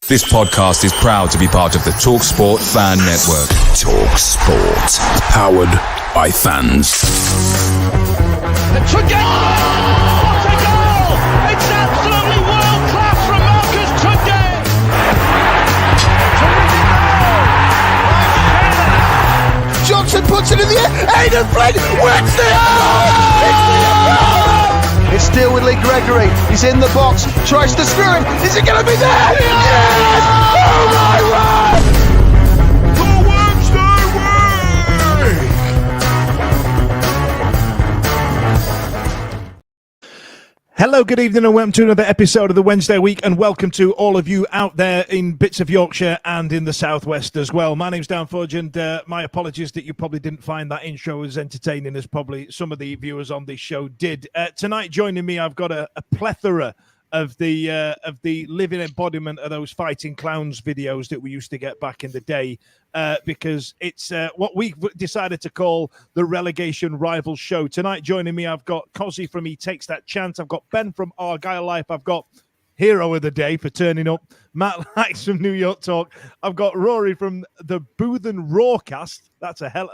This podcast is proud to be part of the TalkSport Fan Network. TalkSport. Powered by fans. It's a goal! What a goal! It's absolutely world class from Marcus Tunde! Johnson puts it in the air. Aidan Flynn wins the It's still with Lee Gregory. He's in the box. Tries to screw it. Is it going to be there? Yes! Oh my word! The Wednesday Week! Hello, good evening, and welcome to another episode of the Wednesday Week, and welcome to all of you out there in bits of Yorkshire and in the southwest as well. My name's Dan Fudge, and my apologies that you probably didn't find that intro as entertaining as probably some of the viewers on this show did. Tonight, joining me, I've got a plethora of the living embodiment of those fighting clowns videos that we used to get back in the day, because it's what we decided to call the Relegation Rival Show. Tonight, joining me, I've got Cozzy from He Takes That Chance. I've got Ben from Argyle Life. I've got hero of the day for turning up, Matt Likes from New York Talk. I've got Rory from the Booth and Rawcast. That's a hell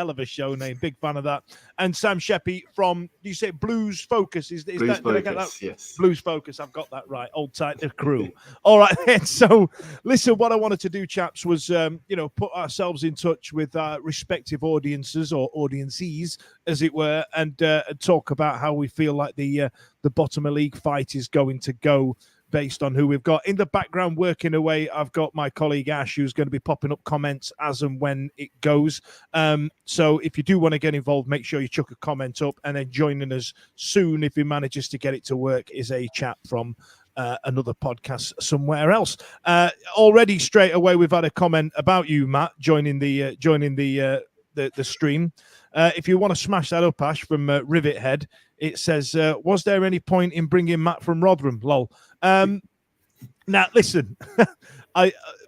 of a show name. Big fan of that. And Sam Sheppy from, do you say Blues Focus? Is Blues that, Focus, did I get that? yes. Blues Focus. I've got that right. Old tight crew. All right. So listen, what I wanted to do, chaps, was put ourselves in touch with our respective audiences or audiences, as it were, and talk about how we feel like the bottom of league fight is going to go, based on who we've got. In the background, working away, I've got my colleague Ash, who's going to be popping up comments as and when it goes. So if you do want to get involved, make sure you chuck a comment up, and then joining us soon, if he manages to get it to work, is a chap from another podcast somewhere else. Already straight away, we've had a comment about you, Matt, joining the stream. If you want to smash that up, Ash, from Rivet Head, it says, was there any point in bringing Matt from Rotherham? Lol. Now, listen,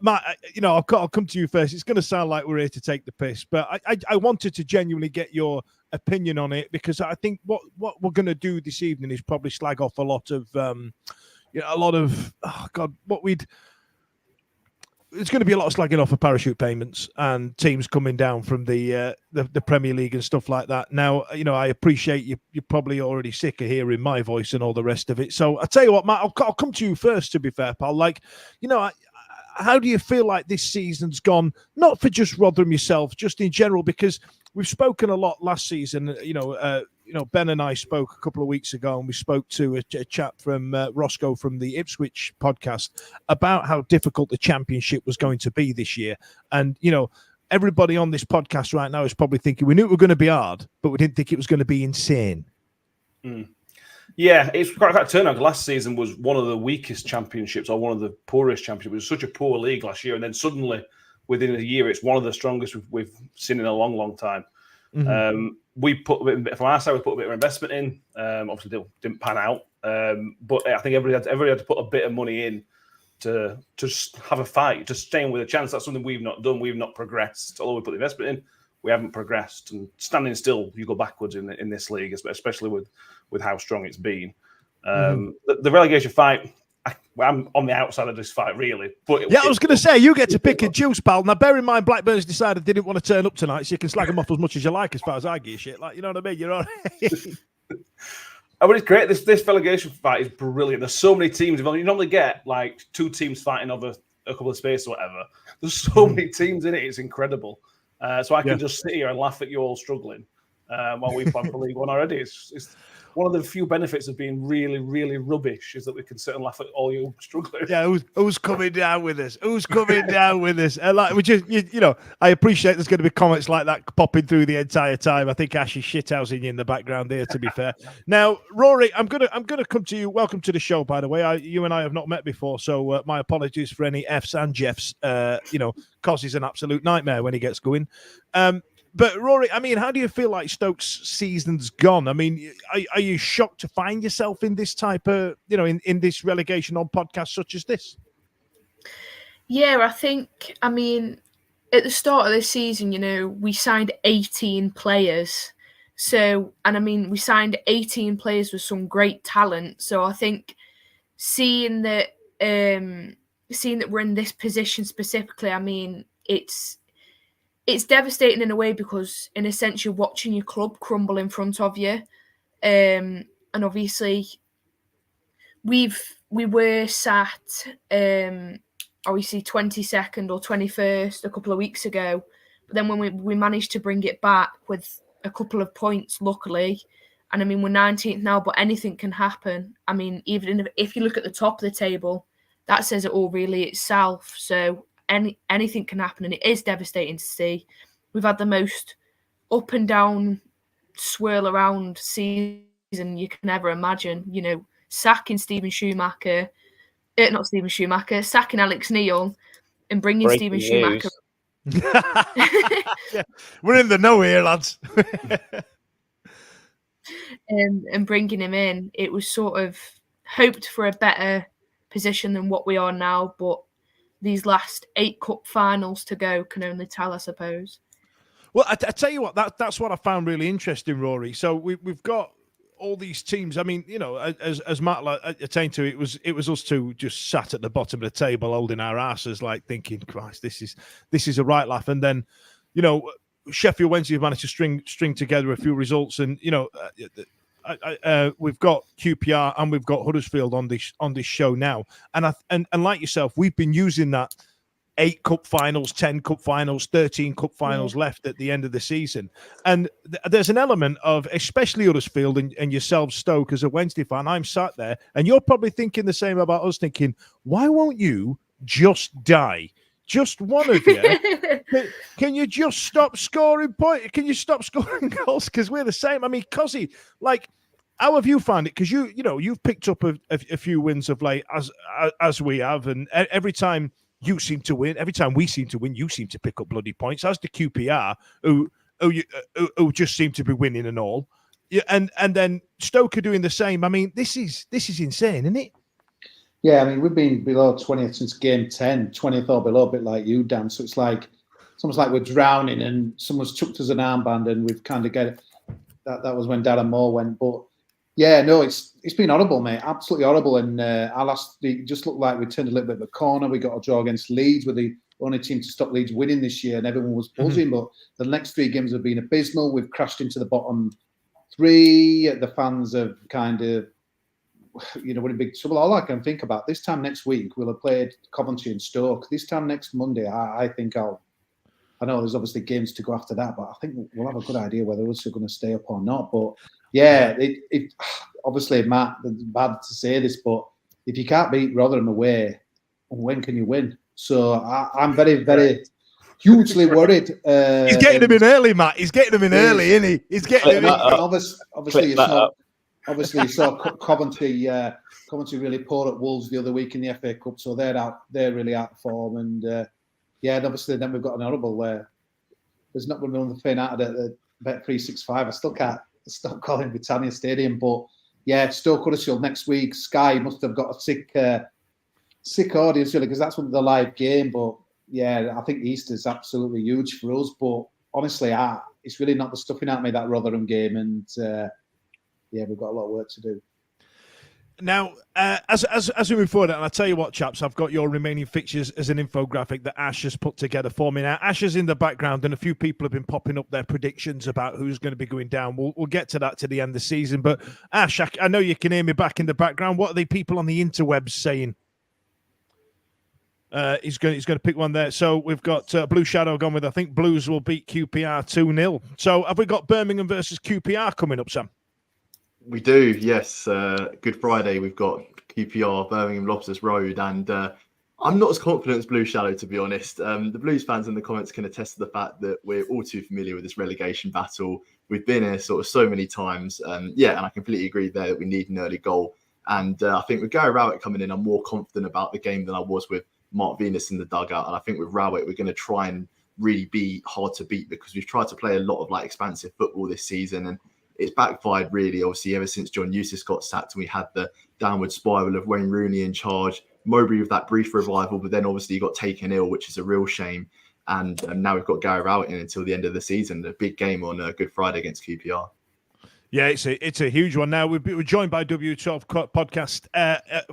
Matt, I'll come to you first. It's going to sound like we're here to take the piss, but I wanted to genuinely get your opinion on it, because I think what we're going to do this evening is probably slag off a lot of it's going to be a lot of slagging off of parachute payments and teams coming down from the Premier League and stuff like that. Now, I appreciate you're probably already sick of hearing my voice and all the rest of it. So I'll tell you what, Matt, I'll come to you first, to be fair, pal. How do you feel like this season's gone? Not for just Rotherham yourself, just in general, because we've spoken a lot last season. Ben and I spoke a couple of weeks ago, and we spoke to a chap from Roscoe from the Ipswich podcast about how difficult the championship was going to be this year. And, everybody on this podcast right now is probably thinking, we knew it was going to be hard, but we didn't think it was going to be insane. Yeah, it's quite a turnaround. Last season was one of the weakest championships, or one of the poorest championships. It was such a poor league last year, and then suddenly, within a year, it's one of the strongest we've seen in a long, long time. Mm-hmm. We put from our side, we put a bit of investment in. Obviously, didn't pan out, but I think everybody had to put a bit of money in to just have a fight, just staying with a chance. That's something we've not done. We've not progressed. Although we put the investment in, we haven't progressed. And standing still, you go backwards in this league, especially with how strong it's been. The relegation fight, I'm on the outside of this fight, really. But I was going to say, you get to pick and choose, pal. Now, bear in mind, Blackburn's decided they didn't want to turn up tonight, so you can slag them off as much as you like, as far as I give a shit. Like, you know what I mean? You're all right. I mean, it's great. This relegation fight is brilliant. There's so many teams involved. You normally get like two teams fighting over a couple of spaces or whatever. There's so many teams in it. It's incredible. So I can just sit here and laugh at you all struggling while we plan for League One already. It's one of the few benefits of being really, really rubbish is that we can sit and laugh at all you strugglers. Yeah, who's coming down with us? Who's coming down with us? Like, we just, I appreciate there's going to be comments like that popping through the entire time. I think Ash is shithousing you in the background here, to be fair. Now, Rory, I'm gonna come to you. Welcome to the show, by the way. You and I have not met before, so my apologies for any Fs and Jeffs. Cos is an absolute nightmare when he gets going. But Rory, I mean, how do you feel like Stoke's season's gone? I mean, are you shocked to find yourself in this type of, in this relegation on podcasts such as this? Yeah, I think, at the start of this season, we signed 18 players. We signed 18 players with some great talent. So I think seeing that seeing that we're in this position specifically, I mean, it's devastating in a way because, in a sense, you're watching your club crumble in front of you. And obviously, we were sat obviously 22nd or 21st a couple of weeks ago, but then when we managed to bring it back with a couple of points, luckily. And I mean, we're 19th now, but anything can happen. I mean, even if you look at the top of the table, that says it all really itself. So anything can happen, and it is devastating to see. We've had the most up and down swirl around season you can ever imagine. You know, sacking sacking Alex Neil and bringing Breaking Steven Schumacher. Yeah, we're in the know here, lads. And bringing him in, it was sort of hoped for a better position than what we are now, but these last 8 cup finals to go can only tell, I suppose. Well, I tell you what, that's what I found really interesting, Rory. So we've got all these teams. I mean, you know, as Matt attained to, it was us two just sat at the bottom of the table holding our asses, like thinking, Christ, this is a right laugh. And then, you know, Sheffield Wednesday have managed to string together a few results, and you know, we've got QPR and we've got Huddersfield on this show now, and like yourself, we've been using that 8 cup finals, 10 cup finals, 13 cup finals left at the end of the season, and there's an element of, especially Huddersfield and yourself, Stoke, as a Wednesday fan. I'm sat there, and you're probably thinking the same about us, thinking, why won't you just die? Just one of you. Can you just stop scoring points? Can you stop scoring goals? Because we're the same. I mean, Cozzy, like, how have you found it? Because you've picked up a few wins of late, as we have, and every time you seem to win, every time we seem to win, you seem to pick up bloody points. As the QPR, who just seem to be winning and all, and then Stoke are doing the same. I mean, this is insane, isn't it? Yeah, I mean, we've been below 20th since game 10, 20th or below, a bit like you, Dan. So it's almost like we're drowning and someone's chucked us an armband and we've kind of got it. That was when Darren Moore went. But yeah, no, it's been horrible, mate. Absolutely horrible. And our last week just looked like we turned a little bit of a corner. We got a draw against Leeds. We're the only team to stop Leeds winning this year, and everyone was buzzing. But the next 3 games have been abysmal. We've crashed into the bottom 3. The fans have kind of, you know, we're in big trouble. All I can think about this time next week, we'll have played Coventry and Stoke. This time next Monday, I think I know there's obviously games to go after that, but I think we'll have a good idea whether us are going to stay up or not. But yeah, it obviously, Matt, it's bad to say this, but if you can't beat Rotherham away, when can you win? So I'm very, very hugely worried. He's getting him in early, Matt. He's getting him in early, isn't he? He's getting him in. Obviously, it's not. Obviously, you saw Coventry really poor at Wolves the other week in the FA Cup, so they're really out of form. And and obviously then we've got an horrible where there's not going to be on the fin out of the Bet 365. I still can't stop calling Britannia Stadium, but yeah, Stoke Huddersfield next week. Sky must have got a sick audience really, because that's the live game. But yeah, I think Easter's absolutely huge for us. But honestly, it's really not the stuffing out of me, that Rotherham game, and yeah, we've got a lot of work to do. Now, as we move forward, and I'll tell you what, chaps, I've got your remaining fixtures as an infographic that Ash has put together for me. Now, Ash is in the background, and a few people have been popping up their predictions about who's going to be going down. We'll get to that to the end of the season. But Ash, I know you can hear me back in the background. What are the people on the interwebs saying? He's going to pick one there. So we've got Blue Shadow gone with, I think Blues will beat QPR 2-0. So have we got Birmingham versus QPR coming up, Sam? We do, yes. Good Friday, we've got QPR, Birmingham, Lobsters Road, and I'm not as confident as Blue Shadow, to be honest. The Blues fans in the comments can attest to the fact that we're all too familiar with this relegation battle. We've been here sort of so many times. And I completely agree there that we need an early goal. And I think with Gary Rowett coming in, I'm more confident about the game than I was with Mark Venus in the dugout. And I think with Rowett, we're going to try and really be hard to beat, because we've tried to play a lot of expansive football this season, and it's backfired really, obviously, ever since John Eustace got sacked and we had the downward spiral of Wayne Rooney in charge, Mowbray with that brief revival, but then obviously he got taken ill, which is a real shame. And now we've got Gary Rowett in until the end of the season, a big game on Good Friday against QPR. Yeah, it's a huge one. Now we're joined by W12 podcast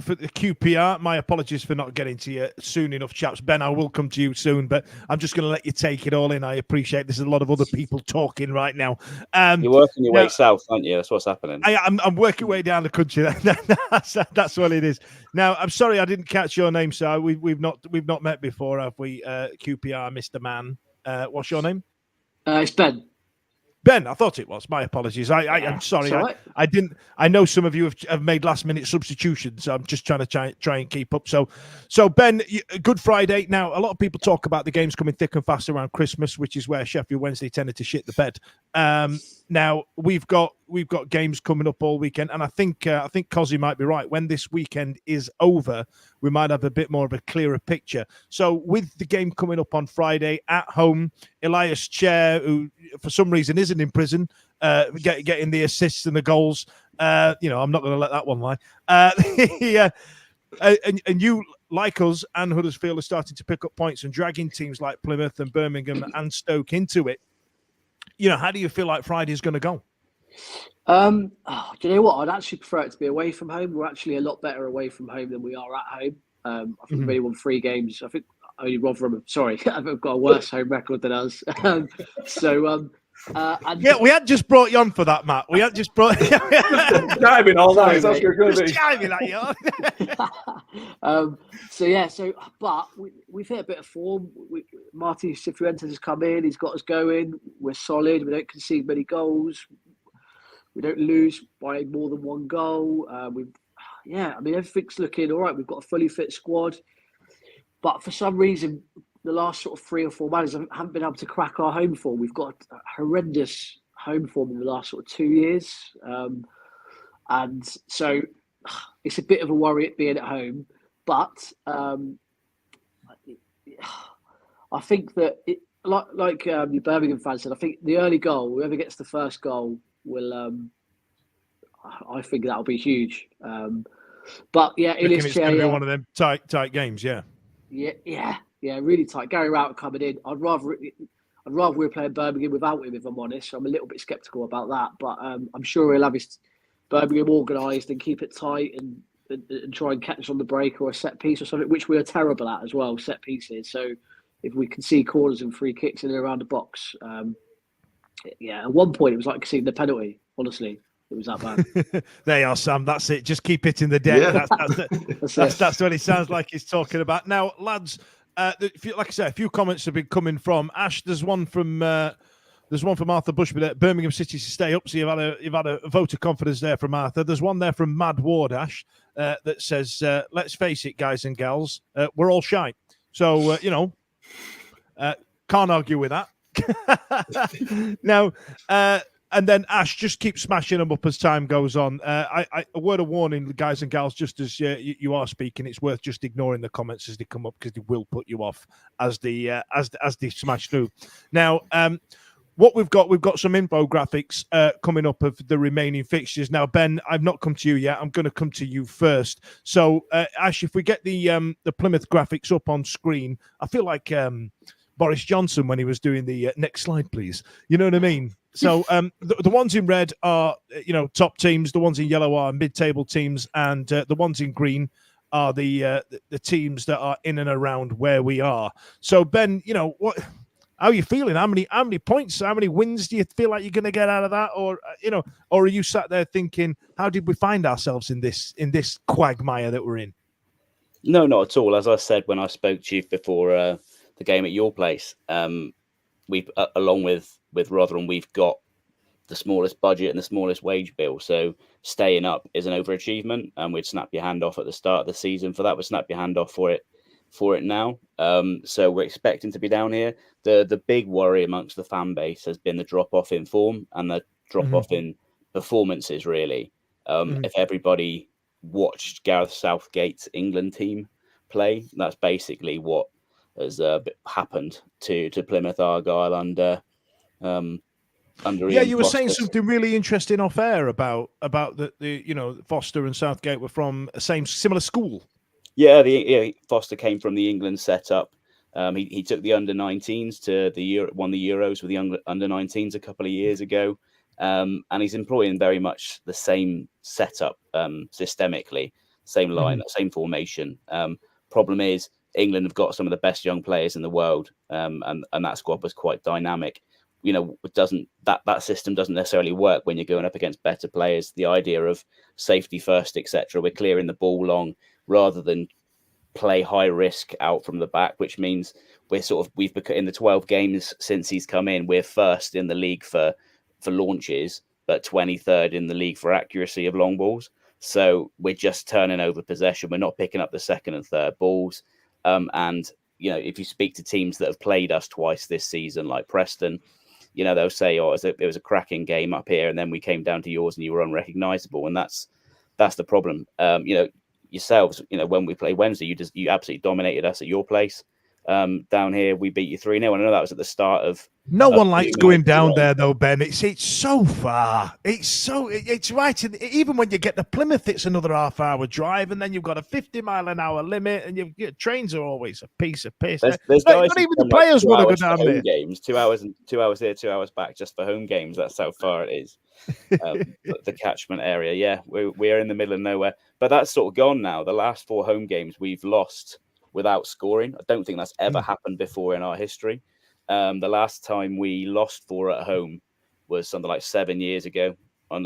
for the QPR. My apologies for not getting to you soon enough, chaps. Ben, I will come to you soon, but I'm just going to let you take it all in. I appreciate there's a lot of other people talking right now. You're working your way south, aren't you? That's what's happening. I'm working way down the country. That's what it is. Now, I'm sorry I didn't catch your name, sir. We've not met before, have we? QPR, Mr. Man. What's your name? It's Ben. Ben, I thought it was. My apologies. I'm sorry. Right. I didn't. I know some of you have made last-minute substitutions. So I'm just trying to try and keep up. So Ben, Good Friday. Now, a lot of people talk about the games coming thick and fast around Christmas, which is where Sheffield Wednesday tended to shit the bed. Now we've got games coming up all weekend, and I think Cozzy might be right. When this weekend is over, we might have a bit more of a clearer picture. So with the game coming up on Friday at home, Elias Chair, who for some reason isn't in prison, getting the assists and the goals. I'm not going to let that one lie. And you, like us and Huddersfield, are starting to pick up points and dragging teams like Plymouth and Birmingham and Stoke into it. How do you feel like Friday's going to go? Do you know what? I'd actually prefer it to be away from home. We're actually a lot better away from home than we are at home. I think we've only won 3 games. I think only Rotherham. Sorry, I've got a worse home record than us. We had just brought you on for that, Matt. We had just brought jiving all night. That's good. Just jiving at you. But we've hit a bit of form. Martin Cifuentes has come in. He's got us going. We're solid. We don't concede many goals. We don't lose by more than 1 goal. Everything's looking all right. We've got a fully fit squad. But for some reason, the last sort of 3 or 4 managers haven't been able to crack our home form. We've got a horrendous home form in the last sort of 2 years. And so it's a bit of a worry it being at home. But I think that, like your Birmingham fans said, I think the early goal, whoever gets the first goal, will. I think that'll be huge. But yeah, it's going to be one of them tight games. Yeah, really tight. Gary Rowett coming in. I'd rather we were playing Birmingham without him, if I'm honest. I'm a little bit sceptical about that, but I'm sure he'll have his Birmingham organised and keep it tight and try and catch on the break or a set piece or something, which we are terrible at as well, set pieces. So if we can see corners and free kicks in and around the box, at one point it was like seeing the penalty. Honestly, it was that bad. There you are, Sam. That's it. Just keep hitting the deck. Yeah. That's what it sounds like he's talking about. Now, lads, like I said, a few comments have been coming from Ash. There's one from Arthur Bushman. Birmingham City to stay up. So you've had a vote of confidence there from Arthur. There's one there from Mad Ward Ash that says, "Let's face it, guys and gals, we're all shy." So can't argue with that. Now, and then Ash, just keep smashing them up as time goes on. A word of warning, guys and gals, just as you are speaking, it's worth just ignoring the comments as they come up because they will put you off as they smash through. Now, what we've got some infographics coming up of the remaining fixtures. Now, Ben, I've not come to you yet. I'm going to come to you first. So, Ash, if we get the Plymouth graphics up on screen, I feel like Boris Johnson when he was doing the next slide, please. You know what I mean? So the ones in red are, top teams. The ones in yellow are mid-table teams. And the ones in green are the teams that are in and around where we are. So, Ben, how are you feeling? How many points, how many wins do you feel like you're going to get out of that? Or, or are you sat there thinking, how did we find ourselves in this quagmire that we're in? No, not at all. As I said when I spoke to you before the game at your place, we've along with Rotherham, we've got the smallest budget and the smallest wage bill. So staying up is an overachievement, and we'd snap your hand off at the start of the season for that. We'd snap your hand off for it now. So we're expecting to be down here. The big worry amongst the fan base has been the drop off in form and the drop off in performances. Really, if everybody watched Gareth Southgate's England team play, that's basically what has happened to Plymouth Argyle under Ian you were Foster. saying something really interesting off air about the Foster and Southgate were from the similar school. Yeah, Foster came from the England setup. He took the under-19s to won the Euros with the under-19s a couple of years ago, And he's employing very much the same setup systemically, same line, same formation. Problem is, England have got some of the best young players in the world, and that squad was quite dynamic. That system doesn't necessarily work when you're going up against better players. The idea of safety first, etc. We're clearing the ball long rather than play high risk out from the back, which means we've become, in the 12 games since he's come in, we're first in the league for launches, but 23rd in the league for accuracy of long balls. So we're just turning over possession. We're not picking up the second and third balls. And if you speak to teams that have played us twice this season, like Preston, they'll say, "Oh, it was a cracking game up here, and then we came down to yours, and you were unrecognisable." And that's the problem. Yourselves, when we play Wednesday, you absolutely dominated us at your place. Down here, we beat you 3-0. I know that was at the start of. No one likes going down there, though, Ben. It's so far. It's right. Even when you get to Plymouth, it's another half-hour drive, and then you've got a 50-mile-an-hour limit, and your trains are always a piece of piss. There's guys not even the players want to go down there. Games, 2 hours and 2 hours here, 2 hours back, just for home games. That's how far it is. The catchment area. Yeah, we're in the middle of nowhere. But that's sort of gone now. The last 4 home games we've lost without scoring. I don't think that's ever happened before in our history. The last time we lost 4 at home was something like 7 years ago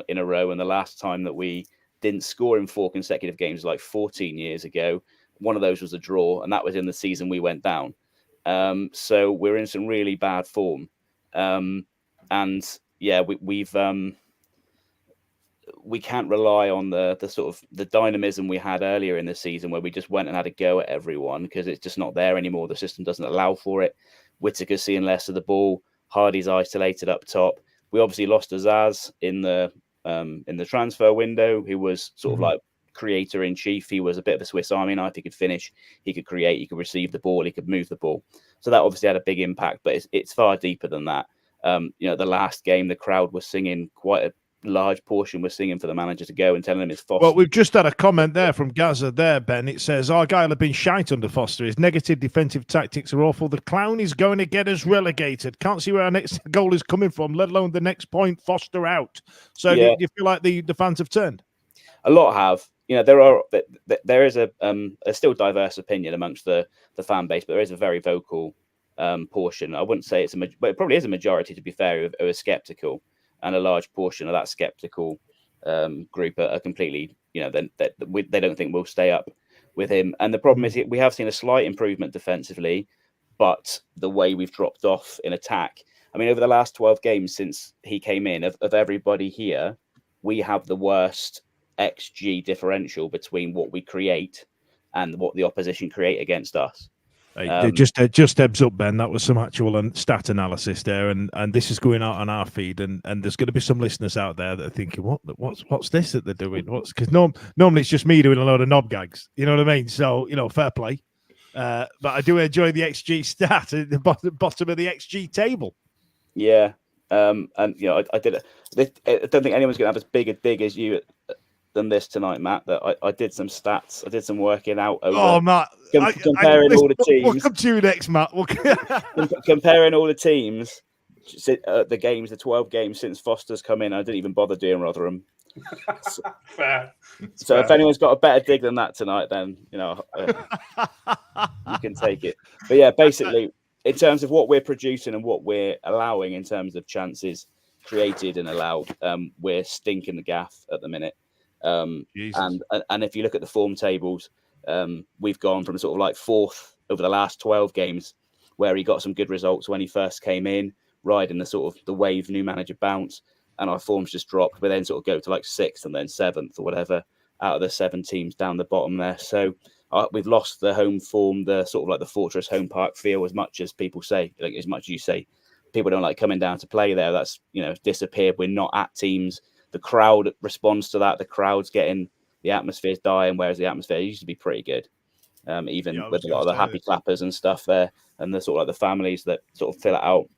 in a row. And the last time that we didn't score in 4 consecutive games was like 14 years ago. One of those was a draw, and that was in the season we went down. So we're in some really bad form. And yeah, we can't rely on the sort of the dynamism we had earlier in the season, where we just went and had a go at everyone, because it's just not there anymore. The system doesn't allow for it. Whittaker's seeing less of the ball. Hardy's isolated up top. We obviously lost Azaz in the transfer window, who was sort of like creator in chief. He was a bit of a Swiss Army knife. He could finish, he could create, he could receive the ball, he could move the ball. So that obviously had a big impact, but it's far deeper than that. The last game, the crowd was singing, quite a large portion was singing for the manager to go and telling him it's Foster. Well, we've just had a comment there from Gaza there, Ben. It says, Argyle have been shite under Foster. His negative defensive tactics are awful. The clown is going to get us relegated. Can't see where our next goal is coming from, let alone the next point. Foster out. So do you feel like the fans have turned? A lot have. There is a still diverse opinion amongst the fan base, but there is a very vocal portion. I wouldn't say but it probably is a majority, to be fair, who are skeptical. And a large portion of that skeptical group are completely, they don't think we'll stay up with him. And the problem is we have seen a slight improvement defensively, but the way we've dropped off in attack. I mean, over the last 12 games since he came in, of everybody here, we have the worst XG differential between what we create and what the opposition create against us. Just heads up, Ben. That was some actual stat analysis there, and this is going out on our feed, and there's going to be some listeners out there that are thinking, what's this that they're doing? Because normally it's just me doing a load of knob gags. You know what I mean? So fair play. But I do enjoy the XG stat at the bottom of the XG table. Yeah, and I did it. I don't think anyone's going to have as big a dig as you than this tonight, Matt. That I did some stats. I did some working out over. Matt, comparing all the teams. We'll come to you next, Matt. Comparing all the teams, the 12 games since Foster's come in. I didn't even bother doing Rotherham. Fair. So if anyone's got a better dig than that tonight, then you can take it. But yeah, basically, in terms of what we're producing and what we're allowing in terms of chances created and allowed, we're stinking the gaff at the minute. And if you look at the form tables, we've gone from sort of like 4th over the last 12 games, where he got some good results when he first came in, riding the sort of the wave new manager bounce, and our form's just dropped. We then sort of go to like 6th and then 7th or whatever out of the 7 teams down the bottom there. So we've lost the home form, the sort of like the Fortress home park feel, as much as people say, like as much as you say, people don't like coming down to play there. That's disappeared. We're not at teams. The crowd responds to that. The crowd's getting, the atmosphere's dying, whereas the atmosphere used to be pretty good, even with a lot of the happy clappers and stuff there, and the sort of like the families that sort of fill it out.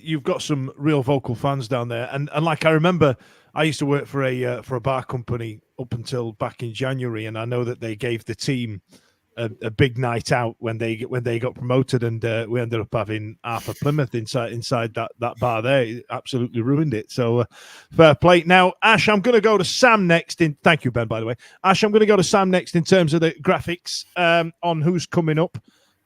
You've got some real vocal fans down there, and like I remember, I used to work for a bar company up until back in January, and I know that they gave the team a big night out when they got promoted, and we ended up having half of Plymouth inside that bar there. It absolutely ruined it. So fair play. Now, Ash, I'm going to go to Sam next. Thank you, Ben, by the way. Ash, I'm going to go to Sam next in terms of the graphics on who's coming up.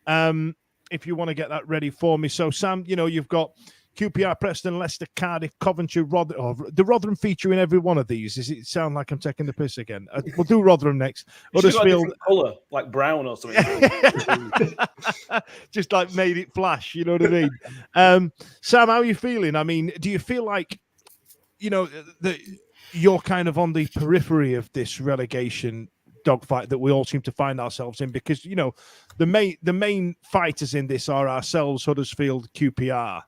If you want to get that ready for me. So, Sam, you've got QPR, Preston, Leicester, Cardiff, Coventry, Rotherham. The Rotherham feature in every one of these. Does it sound like I'm taking the piss again? We'll do Rotherham next. Huddersfield, colour, like brown or something. Just like made it flash. You know what I mean? Sam, how are you feeling? I mean, do you feel like that you're kind of on the periphery of this relegation dogfight that we all seem to find ourselves in? Because the main fighters in this are ourselves, Huddersfield, QPR.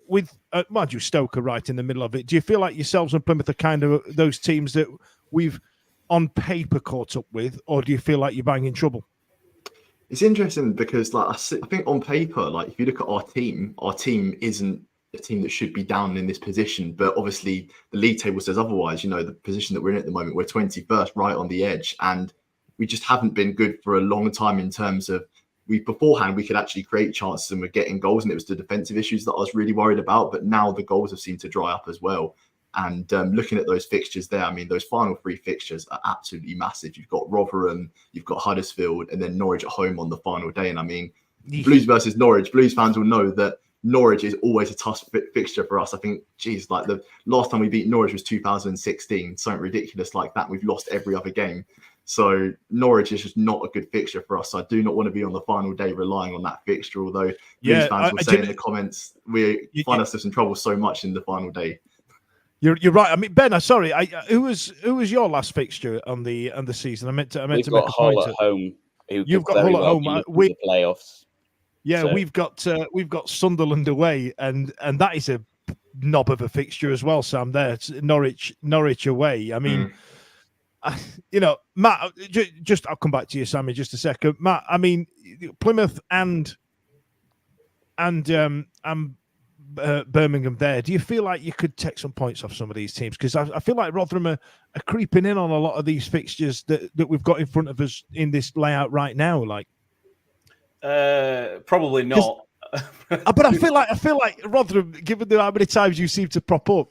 With mind you, Stoke are right in the middle of it. Do you feel like yourselves and Plymouth are kind of those teams that we've on paper caught up with, or do you feel like you're banging trouble? It's interesting because, I think on paper, if you look at our team isn't a team that should be down in this position. But obviously, the league table says otherwise. The position that we're in at the moment, we're 21st, right on the edge, and we just haven't been good for a long time in terms of. Beforehand, we could actually create chances and we're getting goals, and it was the defensive issues that I was really worried about. But now the goals have seemed to dry up as well. And looking at those fixtures there, I mean, those final 3 fixtures are absolutely massive. You've got Rotherham, you've got Huddersfield, and then Norwich at home on the final day. And I mean, Blues versus Norwich, Blues fans will know that Norwich is always a tough fixture for us. I think, the last time we beat Norwich was 2016, something ridiculous like that. We've lost every other game. So Norwich is just not a good fixture for us. So I do not want to be on the final day relying on that fixture. Although Blues fans will say in the comments, we find ourselves in trouble so much in the final day. You're right. I mean, Ben, sorry. Who was your last fixture on the season? I meant to make a point. Hull at home. You've got Hull at home. The playoffs. Yeah, so. We've got Sunderland away, and that is a knob of a fixture as well, Sam. There, it's Norwich away. I mean. Matt, just I'll come back to you, Sam, in just a second. Matt, I mean, Plymouth and Birmingham there, do you feel like you could take some points off some of these teams? Because I feel like Rotherham are creeping in on a lot of these fixtures that we've got in front of us in this layout right now. Probably not. But I feel like Rotherham, given how many times you seem to prop up,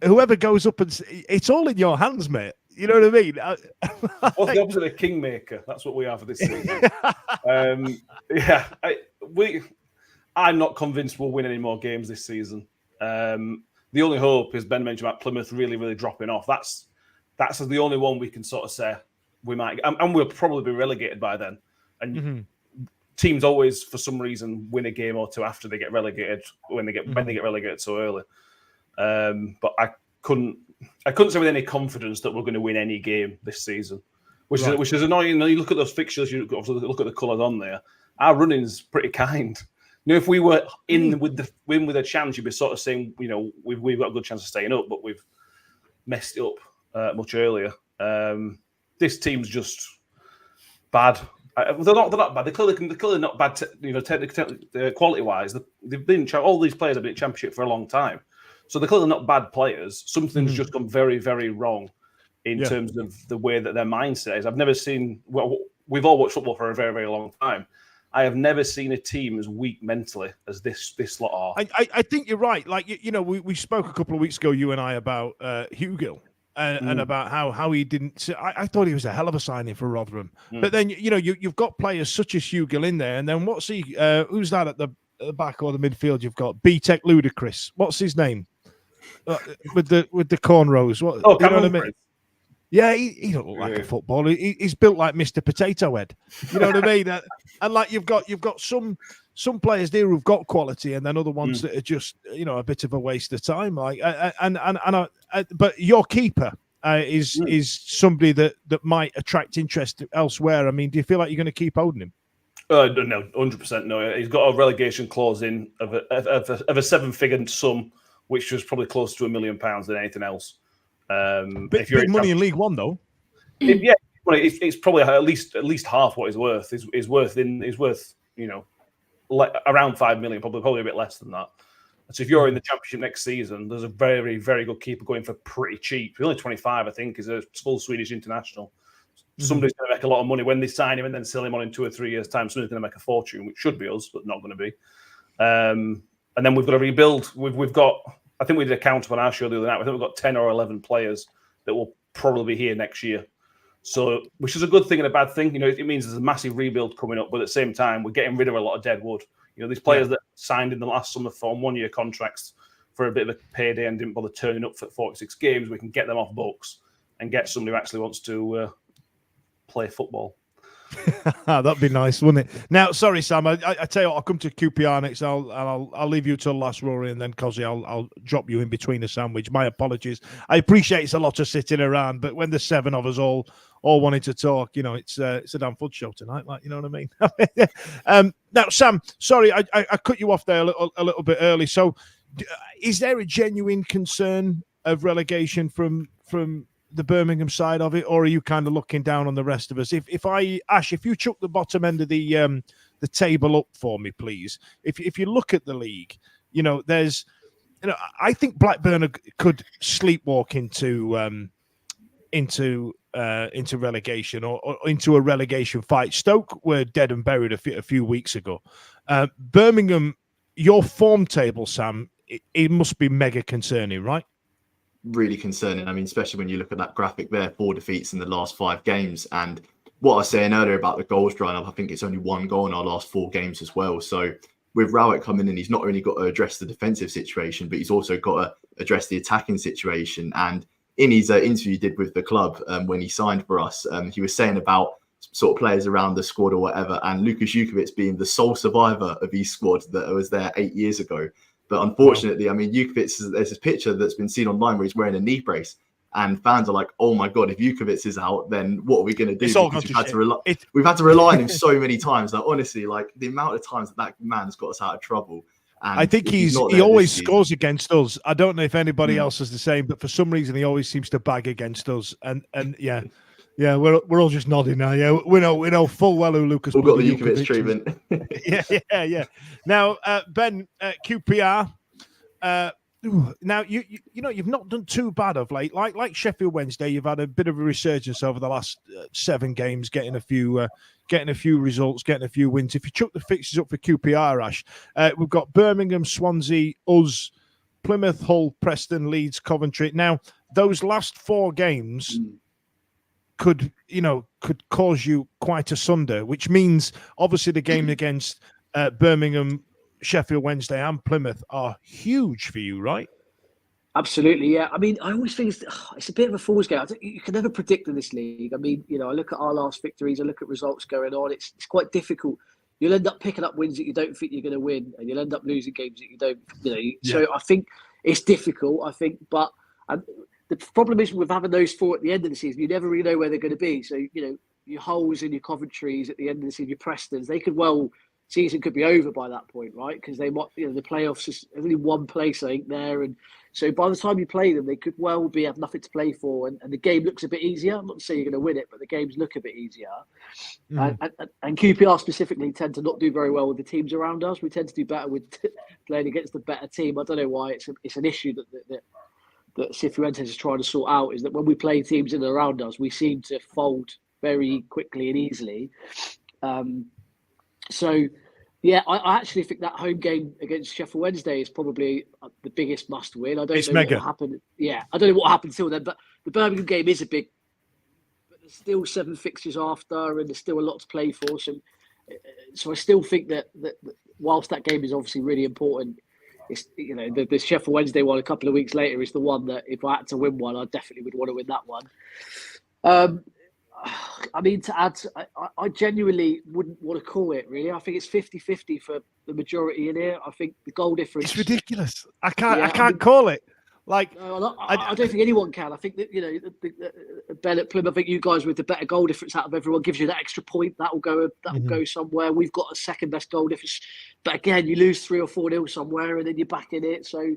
whoever goes up it's all in your hands, mate. You know what I mean? What's the opposite of Kingmaker? That's what we are for this season. I'm not convinced we'll win any more games this season. The only hope is Ben mentioned about Plymouth really, really dropping off. That's the only one we can sort of say we might, and we'll probably be relegated by then. And teams always, for some reason, win a game or two after they get relegated when they get relegated so early. But I couldn't say with any confidence that we're going to win any game this season, which is annoying. You look at those fixtures, you look at the colours on there. Our running's pretty kind. If we were in with a chance, you'd be sort of saying, we've got a good chance of staying up, but we've messed it up much earlier. This team's just bad. They're not bad. They're clearly not bad. Quality wise, they've been all these players have been in Championship for a long time. So they're clearly not bad players. Something's just gone very, very wrong in terms of the way that their mindset is. I've never seen. Well, we've all watched football for a very, very long time. I have never seen a team as weak mentally as this lot are. I think you're right. We spoke a couple of weeks ago, you and I, about Hugill and about how he didn't. I thought he was a hell of a signing for Rotherham. But then you've got players such as Hugill in there, and then what's he? Who's that at the back or the midfield? You've got B-Tech Ludacris. What's his name? With the cornrows. You know what I mean? Yeah, he don't look like a footballer. He's built like Mr. Potato Head. You know what I mean? And you've got some players there who've got quality, and then other ones that are just a bit of a waste of time. But your keeper is somebody that might attract interest elsewhere. I mean, do you feel like you're going to keep holding him? No, 100% no. He's got a relegation clause in of a 7-figure sum, which was probably close to £1 million than anything else. Big money in League One, though. It's probably at least half what he's worth. Is worth around 5 million, probably a bit less than that. So if you're in the Championship next season, there's a very, very good keeper going for pretty cheap. He's only 25, I think, is a full Swedish international. Somebody's going to make a lot of money when they sign him and then sell him on in 2 or 3 years' time. Somebody's going to make a fortune, which should be us, but not going to be. And then we've got to rebuild. We've got, I think we did a count on our show the other night. I think we've got 10 or 11 players that will probably be here next year. So, which is a good thing and a bad thing. It means there's a massive rebuild coming up, but at the same time, we're getting rid of a lot of dead wood. These players that signed in the last summer for 1-year contracts for a bit of a payday and didn't bother turning up for 46 games, we can get them off books and get somebody who actually wants to play football. That'd be nice, wouldn't it? Now, sorry, Sam. I tell you what, I'll come to QPR next. I'll leave you till last, Rory, and then Cosy, I'll drop you in between a sandwich. My apologies. I appreciate it's a lot of sitting around, but when there's 7 of us all wanting to talk, it's a damn fun show tonight. Like, you know what I mean? Now, Sam, sorry, I cut you off there a little bit early. So, is there a genuine concern of relegation from the Birmingham side of it, or are you kind of looking down on the rest of us? If you chuck the bottom end of the table up for me, please. If you look at the league, there's, I think Blackburn could sleepwalk into relegation or into a relegation fight. Stoke were dead and buried a few weeks ago. Birmingham, your form table, Sam, it must be mega concerning, right? Really concerning. I mean, especially when you look at that graphic there, 4 defeats in the last 5 games. And what I was saying earlier about the goals drying up, I think it's only 1 goal in our last 4 games as well. So with Rowett coming in, he's not only got to address the defensive situation, but he's also got to address the attacking situation. And in his interview he did with the club when he signed for us, he was saying about sort of players around the squad or whatever, and Lukas Jukovic being the sole survivor of his squad that was there 8 years ago. But unfortunately, I mean, Jukovic, there's this picture that's been seen online where he's wearing a knee brace, and fans are like, "Oh my god, if Jukovic is out, then what are we going to do?" We've had to rely on him so many times. Like, honestly, like the amount of times that man's got us out of trouble. And I think he always scores against us. I don't know if anybody else is the same, but for some reason he always seems to bag against us. And yeah. Yeah, we're all just nodding now. Yeah, we know full well who Lucas. We've got the Jukovic treatment. yeah. Now, Ben, QPR. Now you've not done too bad of late. Like Sheffield Wednesday, you've had a bit of a resurgence over the last 7 games, getting a few results, getting a few wins. If you chuck the fixtures up for QPR, Ash, we've got Birmingham, Swansea, us, Plymouth, Hull, Preston, Leeds, Coventry. Now, those last 4 games could cause you quite asunder, which means obviously the game against Birmingham, Sheffield Wednesday and Plymouth are huge for you, right? Absolutely, yeah. I mean, I always think it's a bit of a fool's game. You can never predict in this league. I mean, I look at our last victories, I look at results going on. It's quite difficult. You'll end up picking up wins that you don't think you're going to win, and you'll end up losing games that you don't. So I think it's difficult. But the problem is with having those 4 at the end of the season, you never really know where they're going to be. So, your Hulls and your Coventries at the end of the season, your Prestons, season could be over by that point, right? Because they might, the playoffs is only one place, I think, there. And so by the time you play them, they could well have nothing to play for. And the game looks a bit easier. I'm not saying you're going to win it, but the games look a bit easier. And QPR specifically tend to not do very well with the teams around us. We tend to do better with playing against the better team. I don't know why. It's an issue that Cifuentes is trying to sort out, is that when we play teams in and around us, we seem to fold very quickly and easily. So, yeah, I actually think that home game against Sheffield Wednesday is probably the biggest must win. I don't know what will happen. Yeah, I don't know what happened till then, but the Birmingham game is a big. But there's still 7 fixtures after, and there's still a lot to play for. So I still think that whilst that game is obviously really important, it's the Sheffield Wednesday one a couple of weeks later is the one that if I had to win one, I definitely would want to win that one. I mean, to add, I genuinely wouldn't want to call it, really. I think it's 50-50 for the majority in here. I think the goal difference... It's ridiculous. I can't call it. Like, no, I don't think anyone can. I think that, Ben at Plymouth, I think you guys with the better goal difference out of everyone gives you that extra point. That will go somewhere. We've got a second best goal difference. But again, you lose 3 or 4-0 somewhere and then you're back in it. So...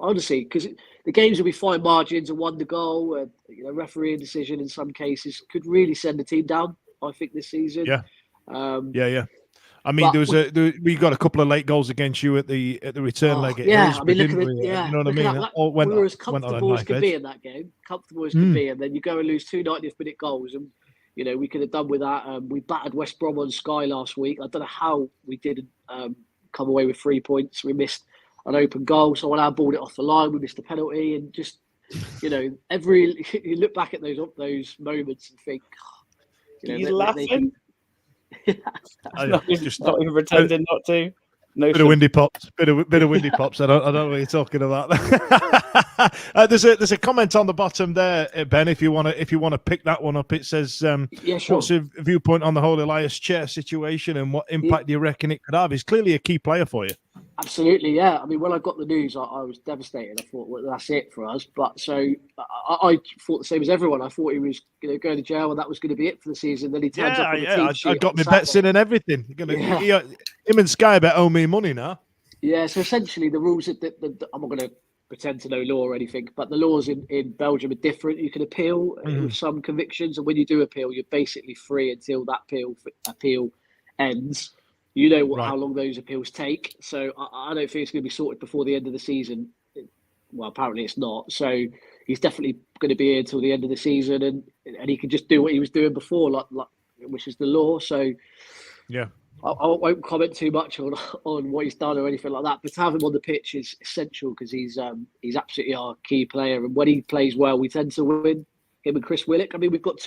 honestly, because the games will be fine margins and won the goal, refereeing decision in some cases could really send the team down. I think this season. Yeah. I mean, But we got a couple of late goals against you at the return leg at I mean, Hillsborough, look at didn't it. we? Yeah, You know what I look at mean? that. That all went We were as went on a comfortable as knife could be edge. in that game, comfortable as could be, and then you go and lose 2 90th minute goals, and you know we could have done with that. We battered West Brom on Sky last week. I don't know how we didn't come away with 3 points. We missed an open goal, so when I balled it off the line, we missed a penalty, and just you know, you look back at those moments and think, you know, He's laughing. Not even pretending not to. No, bit of windy pops. Bit of windy pops. I don't know what you're talking about. There's a comment on the bottom there, Ben. If you want to pick that one up, it says, yeah, sure. "What's your viewpoint on the whole Elias Chair situation and what impact do you reckon it could have?" He's clearly a key player for you. Absolutely, yeah. I mean, when I got the news, I was devastated. I thought, well, that's it for us. But so I thought the same as everyone. I thought he was going to go to jail and that was going to be it for the season. Then he turns up on the team sheet. I got my bets in and everything. Him and Sky Bet owe me money now. Yeah, so essentially the rules, I'm not going to pretend to know law or anything, but the laws in Belgium are different. You can appeal with some convictions, and when you do appeal, you're basically free until that appeal ends. You know how long those appeals take, so I don't think it's going to be sorted before the end of the season. Well, apparently it's not. So he's definitely going to be here until the end of the season, and he can just do what he was doing before, like which is the law. So yeah, I won't comment too much on what he's done or anything like that. But to have him on the pitch is essential because he's absolutely our key player, and when he plays well, we tend to win. Him and Chris Willock. I mean, we've got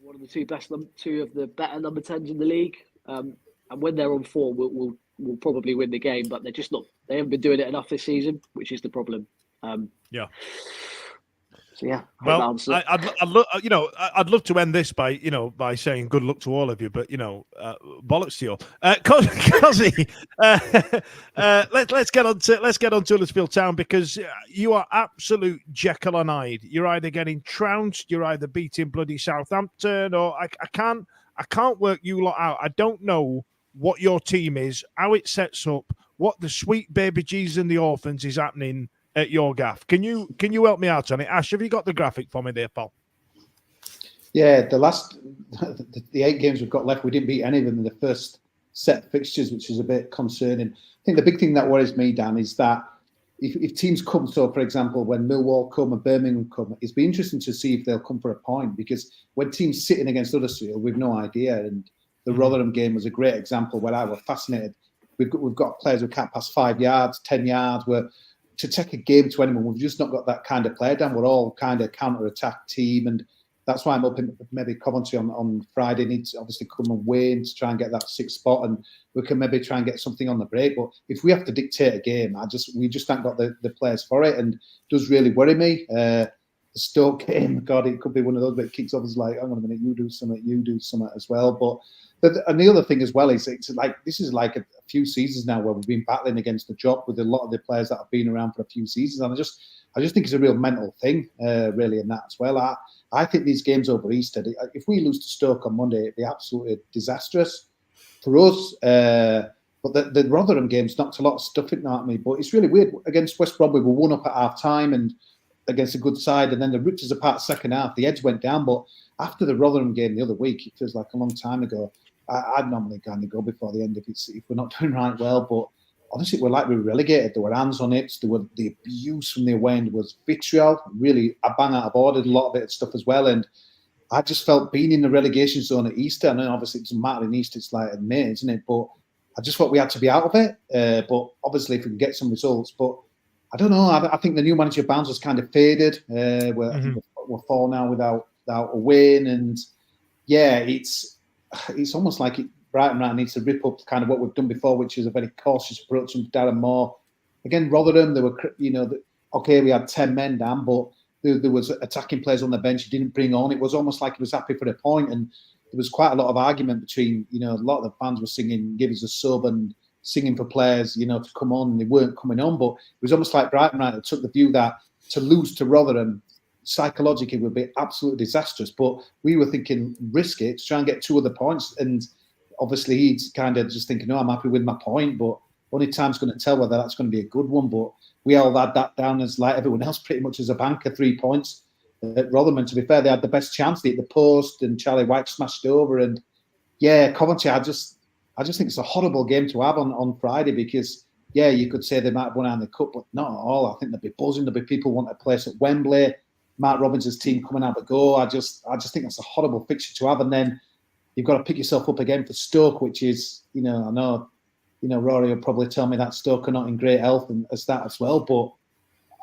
one of the two of the better number 10s in the league. And when they're on form, we'll probably win the game, but they're just not. They haven't been doing it enough this season, which is the problem. Yeah. So yeah. Well, I'd love to end this by saying good luck to all of you, but bollocks to you all. Cozzy, let's get on to Huddersfield Town because you are absolute Jekyll and Hyde. You're either getting trounced, you're either beating bloody Southampton, or I can't work you lot out. I don't know what your team is, how it sets up, what the sweet baby G's and the orphans is happening at your gaff. Can you help me out on it? Ash, have you got the graphic for me there, pal? Yeah, the 8 games we've got left, we didn't beat any of them in the first set of fixtures, which is a bit concerning. I think the big thing that worries me, Dan, is that if teams come, so for example, when Millwall come and Birmingham come, it's been interesting to see if they'll come for a point, because when teams sitting against Huddersfield, we've no idea. And the Rotherham game was a great example where I was fascinated. We've got players who can't pass 5 yards, 10 yards, where to take a game to anyone, we've just not got that kind of player down. We're all kind of counter-attack team, and that's why I'm hoping maybe Coventry on Friday needs to obviously come and win to try and get that 6th spot, and we can maybe try and get something on the break. But if we have to dictate a game, we just haven't got the players for it, and it does really worry me. The Stoke game, God, it could be one of those, but it kicks off as like, hang on a minute, you do something as well. And the other thing as well is this is like a few seasons now where we've been battling against the drop with a lot of the players that have been around for a few seasons, and I just think it's a real mental thing, really, in that as well. I think these games over Easter, if we lose to Stoke on Monday, it'd be absolutely disastrous for us. But the Rotherham games knocked a lot of stuff in at me. But it's really weird. Against West Brom, we were 1-up at half time and against a good side, and then they ripped us apart second half. The heads went down. But after the Rotherham game the other week, it feels like a long time ago. I'd normally kind of go before the end if we're not doing right well. But honestly, we're relegated. There were hands on it. There were the abuse from the away end was vitriol. Really, I bang out of order a lot of it stuff as well. And I just felt being in the relegation zone at Easter. I know obviously it doesn't matter in Easter. It's like in May, isn't it? But I just thought we had to be out of it. But obviously, if we can get some results, but I don't know. I think the new manager bounce has kind of faded. We're 4 now without a win, and yeah, it's almost like Brighton right needs to rip up kind of what we've done before, which is a very cautious approach from Darren Moore. Again, Rotherham, there were we had 10 men down, but there was attacking players on the bench he didn't bring on. It was almost like he was happy for the point, and there was quite a lot of argument between a lot of the fans were singing "Give us a sub" and singing for players to come on, and they weren't coming on. But it was almost like Brighton right took the view that to lose to Rotherham psychologically would be absolutely disastrous, but we were thinking risk it to try and get 2 other points, and obviously he's kind of just thinking, no, I'm happy with my point, but only time's going to tell whether that's going to be a good one. But we all had that down as like everyone else pretty much as a banker, 3 points at Rotherham. To be fair, they had the best chance, they hit the post and Charlie White smashed over, and yeah, Coventry, I just I just think it's a horrible game to have on Friday because, yeah, you could say they might have won out in the cup, but not at all. I think they'll be buzzing. There'll be people wanting to place at Wembley. Mark Robbins' team coming out the go. I just think that's a horrible fixture to have. And then you've got to pick yourself up again for Stoke, which is, I know, Rory will probably tell me that Stoke are not in great health and as that as well. But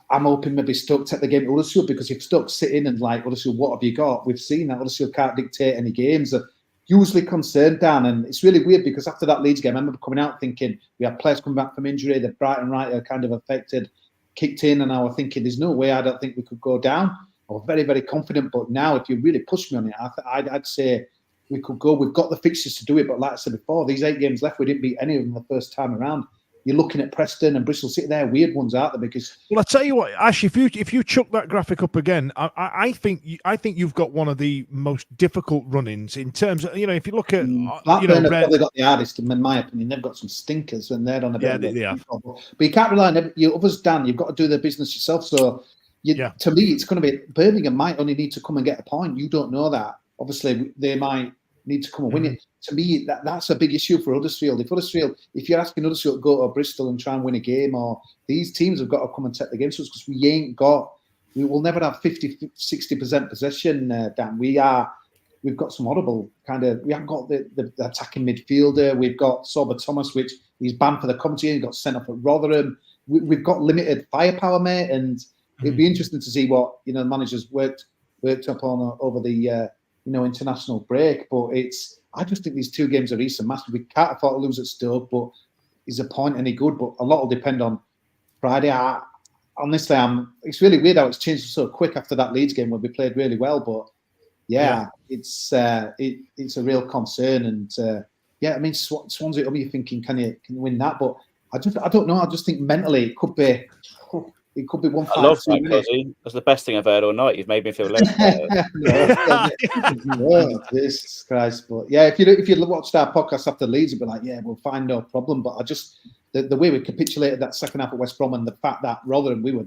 I'm hoping maybe Stoke take the game to Huddersfield, because if Stoke sit in and like, Huddersfield, what have you got? We've seen that Huddersfield can't dictate any games. They're usually concerned, Dan, and it's really weird because after that Leeds game, I remember coming out thinking we had players coming back from injury, the Brighton right are kind of affected, kicked in, and I was thinking there's no way, I don't think we could go down. I was very, very confident, but now if you really push me on it, I'd say we could go. We've got the fixtures to do it, but like I said before, these 8 games left, we didn't beat any of them the first time around. You're looking at Preston and Bristol City, they're weird ones out there because. Well, I tell you what, Ash, if you chuck that graphic up again, I think you've got one of the most difficult run-ins in terms of, if you look at Blackburn have probably got the hardest, in my opinion. They've got some stinkers and they're on a bit. Yeah, but you can't rely on you others, Dan. You've got to do the business yourself. So to me, it's going to be Birmingham might only need to come and get a point. You don't know that. Obviously, they might need to come and win it. To me, that's a big issue for Huddersfield. If you're asking Huddersfield to go to Bristol and try and win a game, or these teams have got to come and take the game to us, because we will never have 50-60% possession, Dan. We've got some horrible we haven't got the attacking midfielder. We've got Sorba Thomas, which he's banned for the comedy, he got sent off at Rotherham. We've got limited firepower, mate, and it'd be interesting to see what the managers worked up on over the international break. But I just think these 2 games are Eastern massive. We can't afford to lose at Stoke, but is a point any good? But a lot will depend on Friday. Honestly, it's really weird how it's changed so quick after that Leeds game where we played really well. But it's a real concern. And I mean, Swansea, you're thinking, can you win that? But I don't know. I just think mentally it could be 1-5. I love that, Cozzy. That's the best thing I've heard all night. You've made me feel less oh, Jesus Christ. But if you watched our podcast after Leeds, you'd be like, we'll find no problem. But I just, the way we capitulated that second half at West Brom and the fact that Rotherham, we were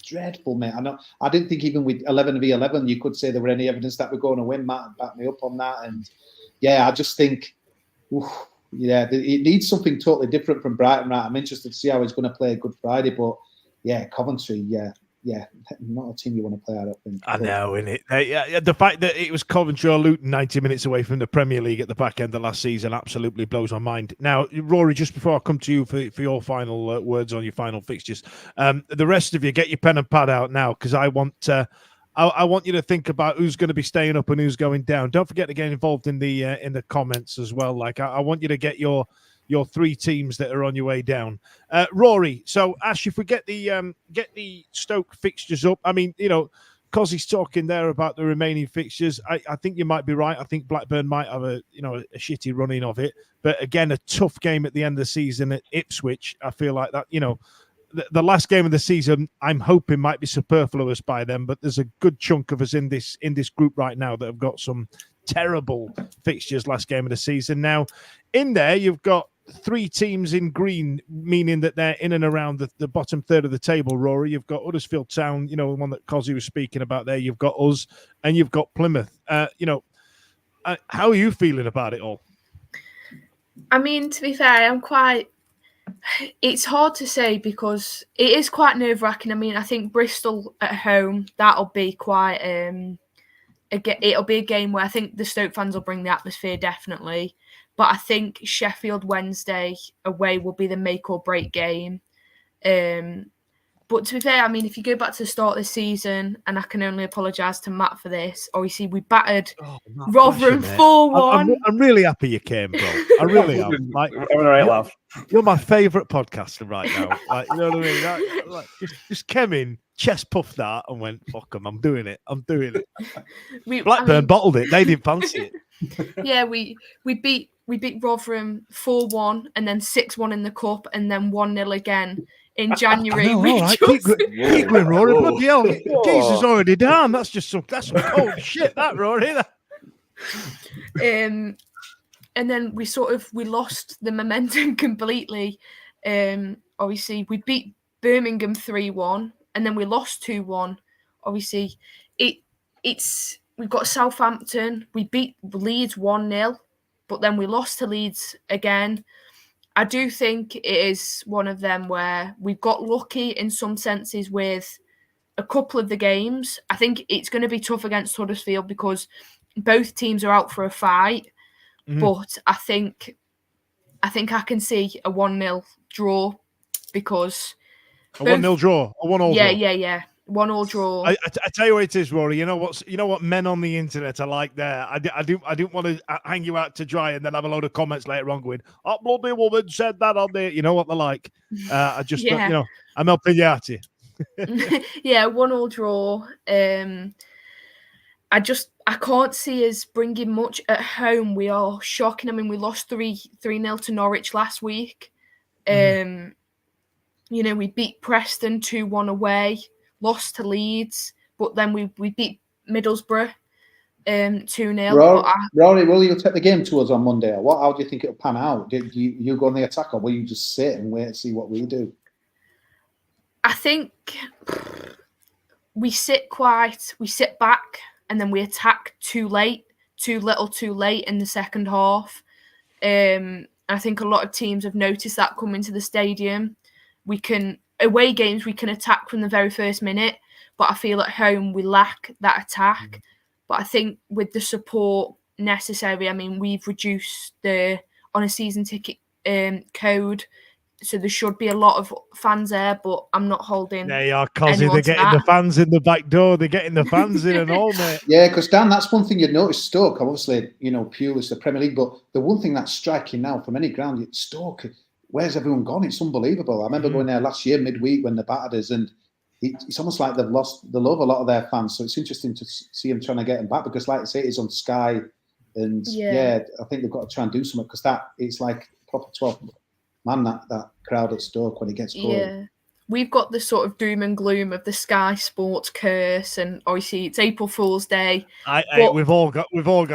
dreadful, mate. I didn't think even with 11v11, you could say there were any evidence that we're going to win. Matt backed me up on that. And I just think, it needs something totally different from Brighton, right? I'm interested to see how he's going to play a Good Friday, but Coventry, not a team you want to play, I don't think. I know, innit? The fact that it was Coventry or Luton 90 minutes away from the Premier League at the back end of last season absolutely blows my mind. Now, Rory, just before I come to you for your final words on your final fixtures, the rest of you, get your pen and pad out now, because I want you to think about who's going to be staying up and who's going down. Don't forget to get involved in the comments as well. Like, I want you to get your 3 teams that are on your way down. Rory, so Ash, if we get the Stoke fixtures up, I mean, Cozzy's talking there about the remaining fixtures. I think you might be right. I think Blackburn might have a shitty running of it, but again, a tough game at the end of the season at Ipswich. I feel like that, the last game of the season, I'm hoping might be superfluous by then, but there's a good chunk of us in this group right now that have got some terrible fixtures last game of the season. Now, in there, you've got 3 teams in green, meaning that they're in and around the bottom third of the table, Rory. You've got Huddersfield Town, the one that Cozzy was speaking about there. You've got us, and you've got Plymouth. How are you feeling about it all? I mean, to be fair, it's hard to say because it is quite nerve-wracking. I mean, I think Bristol at home, that'll be quite... it'll be a game where I think the Stoke fans will bring the atmosphere, definitely. But I think Sheffield Wednesday away will be the make or break game. But to be fair, I mean, if you go back to the start of the season, and I can only apologise to Matt for this, obviously we battered Rotherham 4-1. I'm really happy you came, bro. I really am. Like, you're my favourite podcaster right now. Like, you know what I mean? Just came in, chest puffed that, and went, fuck them, I'm doing it. Blackburn bottled it. They didn't fancy it. Yeah, we beat Rotherham 4-1 and then 6-1 in the cup and then 1-0 again in January. All right. Keep going, Rory. Bloody hell. Jesus already down. That's some cold shit, that, Rory. And then we lost the momentum completely. Obviously, we beat Birmingham 3-1 and then we lost 2-1. Obviously, we've got Southampton. We beat Leeds 1-0. but then we lost to Leeds again. I do think it is one of them where we got lucky in some senses with a couple of the games. I think it's going to be tough against Huddersfield because both teams are out for a fight. But I think I can see a 1-0 draw because a 1-0 draw, a 1-1 draw. Yeah. 1-1 draw. I tell you what it is, Rory. You know what men on the internet are like there. I didn't want to hang you out to dry and then have a load of comments later on going, "Oh, bloody woman said that on there." You know what they're like. I just I'm helping you out here. Yeah, 1-1 draw. I can't see us bringing much at home. We are shocking. I mean, we lost 3-0 to Norwich last week. We beat Preston 2-1 away. Lost to Leeds, but then we beat Middlesbrough 2-0. Rory, will you take the game to us on Monday? Or how do you think it'll pan out? Do you go on the attack, or will you just sit and wait and see what we do? I think we sit back, and then we attack too late in the second half. I think a lot of teams have noticed that coming to the stadium. Away games, we can attack from the very first minute, but I feel at home we lack that attack. But I think with the support necessary, I mean, we've reduced the on a season ticket code, so there should be a lot of fans there, but I'm not holding. They are, Cosy. They're getting the fans in the back door. They're getting the fans in and all, mate. Yeah, because Dan, that's one thing you'd notice. Stoke, obviously, purely it's the Premier League, but the one thing that's striking now from any ground, Stoke. Where's everyone gone? It's unbelievable. I remember going there last year midweek when they battered us, and it's almost like they've lost the love a lot of their fans. So it's interesting to see them trying to get them back because, like I say, it's on Sky, and I think they've got to try and do something because it's like proper 12 man that crowd at Stoke when it gets cold. Yeah. We've got the sort of doom and gloom of the Sky Sports curse, and obviously it's April Fool's Day. We've all got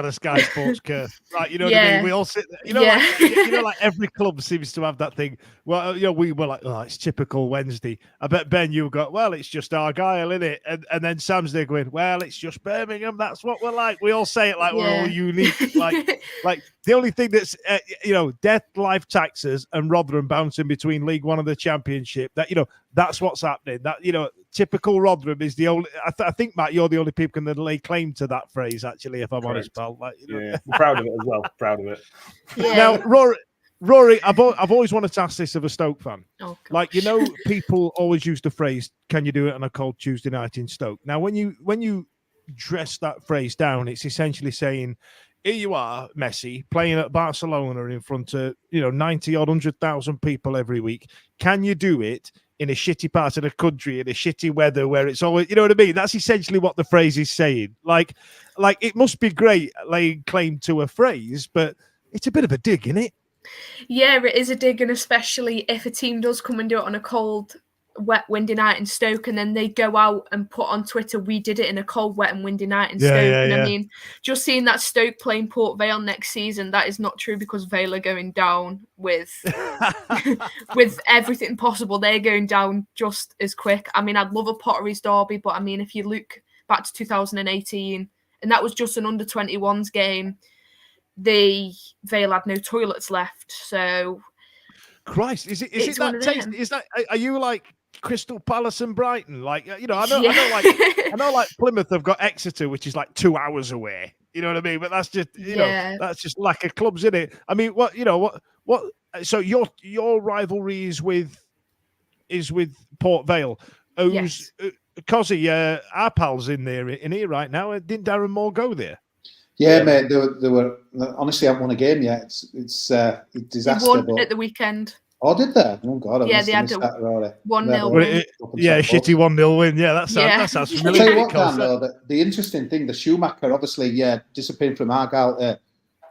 a Sky Sports curse, right? You know what I mean? We all sit there, like every club seems to have that thing. Well, we were like, oh, it's typical Wednesday. I bet Ben, you got, well, it's just Argyle, isn't it? And then Sam's there going, well, it's just Birmingham. That's what we're like. We all say it like we're all unique. Like the only thing that's death, life, taxes, and Rotherham bouncing between League One and the Championship. That's what's happening. That typical Rotherham is the only. I think, Matt, you're the only people can lay claim to that phrase. Actually, if I'm honest, pal. Yeah, I'm proud of it as well. Proud of it. Yeah. Now, Rory, I've always wanted to ask this of a Stoke fan. Oh, People always use the phrase, "Can you do it on a cold Tuesday night in Stoke?" Now, when you dress that phrase down, it's essentially saying, here you are, Messi, playing at Barcelona in front of 90 odd 100,000 people every week. Can you do it in a shitty part of the country, in a shitty weather where it's always, you know what I mean? That's essentially what the phrase is saying. Like it must be great laying claim to a phrase, but it's a bit of a dig, isn't it? Yeah, it is a dig, and especially if a team does come and do it on a cold, wet, windy night in Stoke, and then they go out and put on Twitter, we did it in a cold, wet and windy night in Stoke. I mean, just seeing that Stoke playing Port Vale next season, that is not true because Vale are going down with with everything possible. They're going down just as quick. I mean, I'd love a Potteries derby, but I mean, if you look back to 2018, and that was just an under-21s game, Vale had no toilets left, so... Christ, is it that tasty? Is that, are you like Crystal Palace and Brighton? Like, I know like Plymouth have got Exeter, which is like 2 hours away. You know what I mean? But that's just that's just lack of clubs, isn't it? I mean, what so your rivalry is with Port Vale. Who's Cosy, our pals in here right now. Didn't Darren Moore go there? Yeah, mate. They were honestly, I haven't won a game yet. It's a disaster. They won at the weekend. Oh, did they? Oh God! Yeah, they had a 1-0 win. Shitty 1-0 win. Yeah, that sounds familiar. I'll tell you what, Dan, though, the interesting thing, the Schumacher, obviously, disappearing from Argyle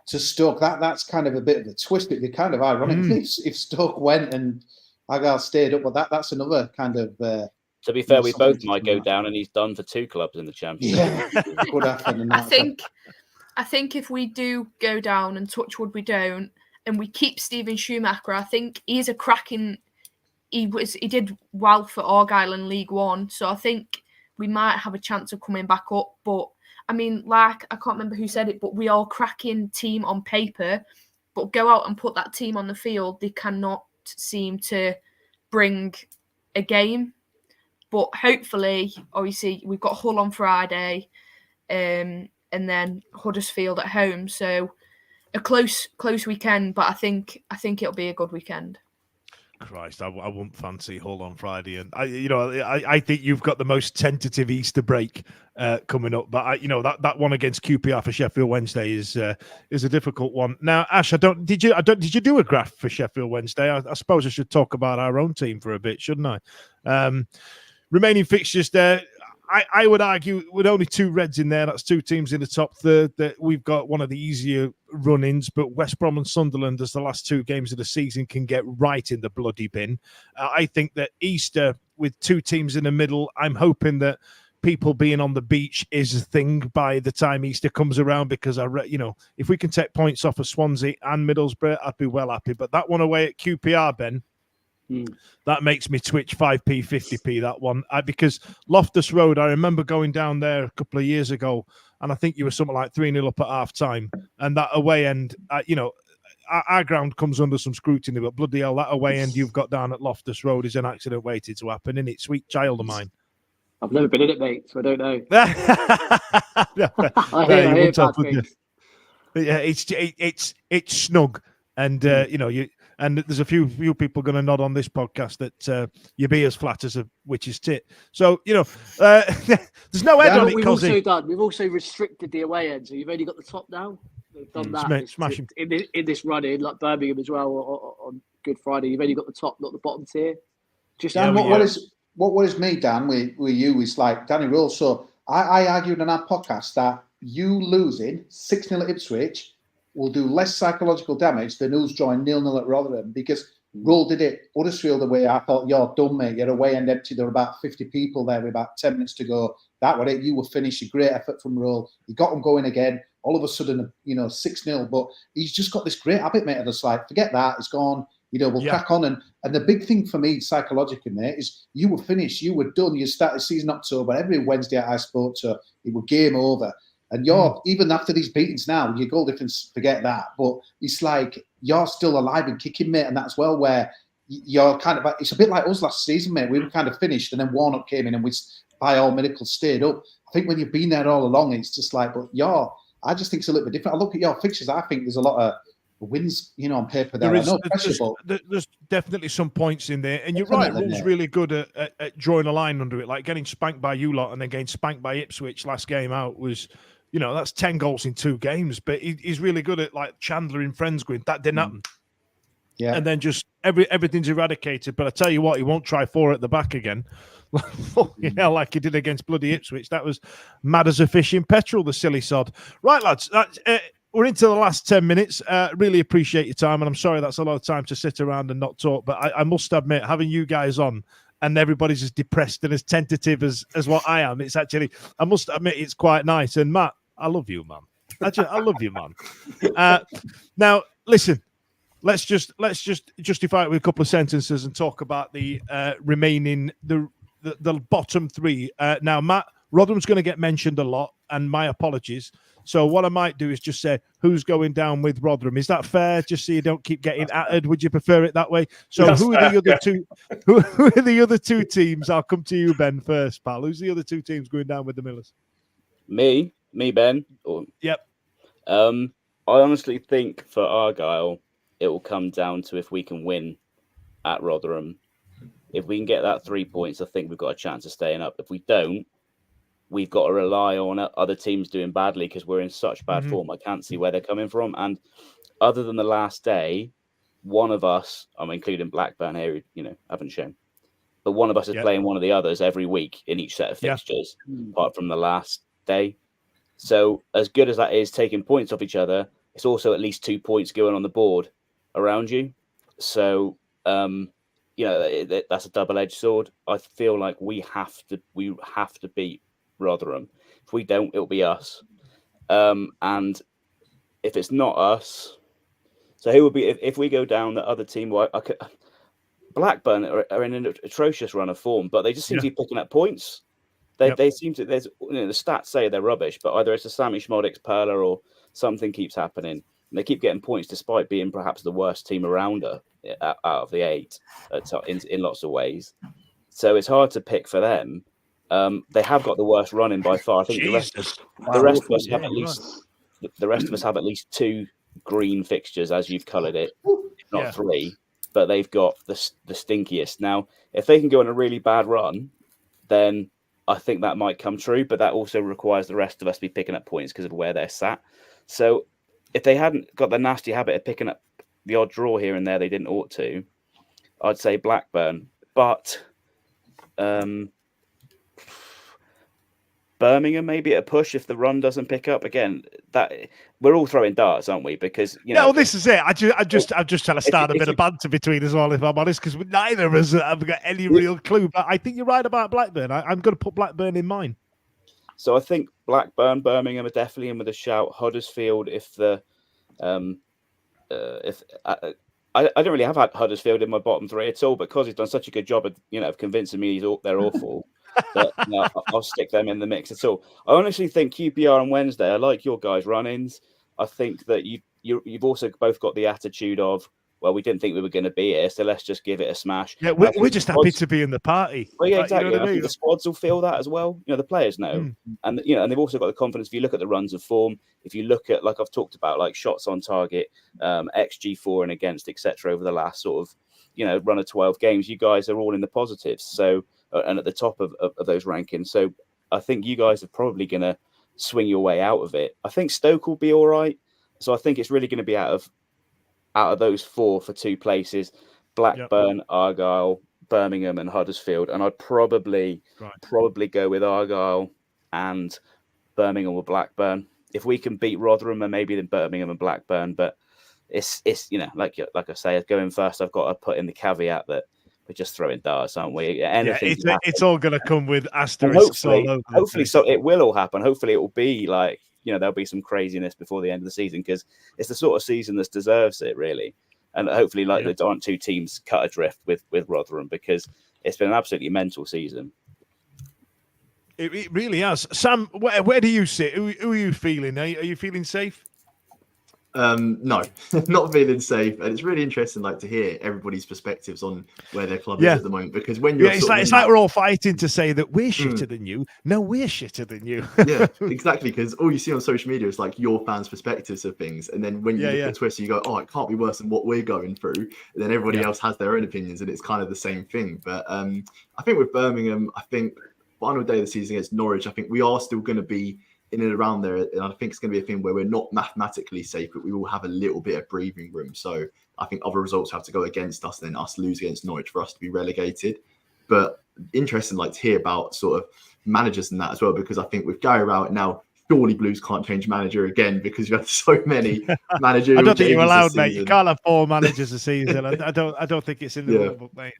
to Stoke. That's kind of a bit of a twist. It'd be kind of ironic if Stoke went and Argyle stayed up, but that's another kind of. To be fair, we both might go down, and he's done for 2 clubs in the Championship. Yeah, could happen. I think if we do go down, and touch wood we don't, and we keep Steven Schumacher, I think he's a cracking. He did well for Argyle in League One, so I think we might have a chance of coming back up. But I mean, like, I can't remember who said it, but we are a cracking team on paper, but go out and put that team on the field, they cannot seem to bring a game. But hopefully, obviously, we've got Hull on Friday, and then Huddersfield at home. So a close weekend, but I think it'll be a good weekend. Christ, I wouldn't fancy Hull on Friday, and I think you've got the most tentative Easter break coming up. But that one against QPR for Sheffield Wednesday is a difficult one. Now, Ash, did you do a graph for Sheffield Wednesday? I suppose I should talk about our own team for a bit, shouldn't I? Remaining fixtures there. I would argue with only 2 Reds in there, that's 2 teams in the top third, that we've got one of the easier run-ins, but West Brom and Sunderland, as the last 2 games of the season, can get right in the bloody bin. I think that Easter, with 2 teams in the middle, I'm hoping that people being on the beach is a thing by the time Easter comes around, because if we can take points off of Swansea and Middlesbrough, I'd be well happy. But that one away at QPR, Ben, that makes me twitch 5p, 50p, that one. Because Loftus Road, I remember going down there a couple of years ago, and I think you were something like 3-0 up at half-time. And that away end, our ground comes under some scrutiny, but bloody hell, that away end you've got down at Loftus Road is an accident waiting to happen, isn't it? Sweet child of mine. I've never been in it, mate, so I don't know. I hear bad things. Yeah, it's snug. And and there's a few people going to nod on this podcast that you be as flat as a witch's tit. So there's no head on it. We've also restricted the away end, so you've only got the top now. They've done that smashing in this run in, like Birmingham as well on Good Friday. You've only got the top, not the bottom tier. Dan, what worries me, Dan, with you is like Danny Rule. So I argued on our podcast that you losing 6-0 at Ipswich will do less psychological damage than us drawing 0-0 at Rotherham, because Roll did it Huddersfield away. I thought, you're done, mate. Your away end empty. There were about 50 people there with about 10 minutes to go. That was it. You were finished. A great effort from Roll. You got them going again. All of a sudden, 6-0. But he's just got this great habit, mate, of just like, forget that. It's gone. We'll crack on. And the big thing for me psychologically, mate, is you were finished. You were done. You started season October. Every Wednesday I spoke to, it was game over. And even after these beatings now, your goal difference, forget that. But it's like you're still alive and kicking, mate. And that's well where you're kind of, it's a bit like us last season, mate. We were kind of finished, and then Warnock came in and we, by all miracles, stayed up. I think when you've been there all along, it's just like, I just think it's a little bit different. I look at your fixtures, I think there's a lot of wins, on paper there. There's definitely some points in there. And you're right, Rule's really good at drawing a line under it, like getting spanked by you lot and then getting spanked by Ipswich last game out was, that's 10 goals in 2 games. But he's really good at, like, Chandler in Friends going, that didn't happen. Yeah. And then just everything's eradicated. But I tell you what, he won't try 4 at the back again. Like he did against bloody Ipswich. That was mad as a fish in petrol, the silly sod. Right, lads, we're into the last 10 minutes. Really appreciate your time. And I'm sorry that's a lot of time to sit around and not talk. But I must admit, having you guys on and everybody's as depressed and as tentative as what I am, it's actually, I must admit, it's quite nice. And Matt, I love you, man. I love you, man. Now, listen, let's just justify it with a couple of sentences and talk about the remaining, the bottom 3. Now, Matt, Rotherham's going to get mentioned a lot, and my apologies. So what I might do is just say who's going down with Rotherham. Is that fair? Just so you don't keep getting atted. Would you prefer it that way? So who are the other two? Who are the other 2 teams? I'll come to you, Ben, first, pal. Who's the other 2 teams going down with the Millers? Me, Ben. Yep. I honestly think for Argyle, it will come down to if we can win at Rotherham. If we can get that 3 points, I think we've got a chance of staying up. If we don't, we've got to rely on other teams doing badly because we're in such bad form. I can't see where they're coming from. And other than the last day, one of us, I'm including Blackburn here, haven't shown, but one of us is playing one of the others every week in each set of fixtures, apart from the last day. So as good as that is, taking points off each other, it's also at least 2 points going on the board around you. So, that's a double-edged sword. I feel like we have to beat Rotherham. If we don't, it'll be us. And if it's not us, so who would be if we go down the other team? Well, Blackburn are in an atrocious run of form, but they just seem to be picking up points. They seem to. There's the stats say they're rubbish, but either it's a Sammy Schmodix Perla or something keeps happening, and they keep getting points despite being perhaps the worst team around her out of the 8 in lots of ways. So it's hard to pick for them. They have got the worst running by far. I think the rest of us have at least the rest of us have at least 2 green fixtures, as you've coloured it, not 3. But they've got the stinkiest. Now, if they can go on a really bad run, then I think that might come true. But that also requires the rest of us to be picking up points because of where they're sat. So if they hadn't got the nasty habit of picking up the odd draw here and there, they didn't ought to. I'd say Blackburn, but Birmingham maybe at a push if the run doesn't pick up again. That we're all throwing darts, aren't we? Because well, this is it. I'm just trying to start a bit of banter between us all, if I'm honest, because neither of us have got any real clue. But I think you're right about Blackburn. I'm going to put Blackburn in mine. So I think Blackburn, Birmingham are definitely in with a shout. Huddersfield, if the I don't really have had Huddersfield in my bottom 3 at all, because he's done such a good job of convincing me they're awful. But I'll stick them in the mix at all. I honestly think QPR on Wednesday. I like your guys' run-ins. I think that you've also both got the attitude of, well, we didn't think we were going to be here, so let's just give it a smash. Yeah, we're just happy to be in the party. Well, yeah, exactly. I think the squads will feel that as well. The players know, and and they've also got the confidence. If you look at the runs of form, if you look at, like I've talked about, like shots on target, XG for and against, etc. over the last sort of run of 12 games, you guys are all in the positives. So and at the top of those rankings. So I think you guys are probably going to swing your way out of it. I think Stoke will be all right. So I think it's really going to be out of those 4 for 2 places: Blackburn, Argyle, Birmingham, and Huddersfield. And I'd probably go with Argyle and Birmingham or Blackburn. If we can beat Rotherham, and maybe then Birmingham and Blackburn. But it's like I say, going first, I've got to put in the caveat that we're just throwing darts, aren't we? It's all going to come with asterisks all over. Hopefully, so it will all happen. Hopefully, it will be like, there'll be some craziness before the end of the season, because it's the sort of season that deserves it, really. And hopefully, there aren't 2 teams cut adrift with Rotherham, because it's been an absolutely mental season. It really has. Sam, where do you sit? Who are you feeling? Are you feeling safe? No, not feeling safe, and it's really interesting, to hear everybody's perspectives on where their club is at the moment. Because when you're, it's like we're all fighting to say that we're shitter than you. No, we're shitter than you. Yeah, exactly. Because all you see on social media is like your fans' perspectives of things, and then when you look at Twitter, you go, "Oh, it can't be worse than what we're going through." And then everybody else has their own opinions, and it's kind of the same thing. But I think with Birmingham, final day of the season against Norwich, I think we are still going to be in and around there, and I think it's going to be a thing where we're not mathematically safe, but we will have a little bit of breathing room. So I think other results have to go against us, then us lose against Norwich for us to be relegated. But interesting, to hear about sort of managers and that as well, because I think with Gary Rowett now, surely Blues can't change manager again, because you have so many managers. I don't think you're allowed, mate. You can't have 4 managers a season. I don't think it's in the rule book, mate.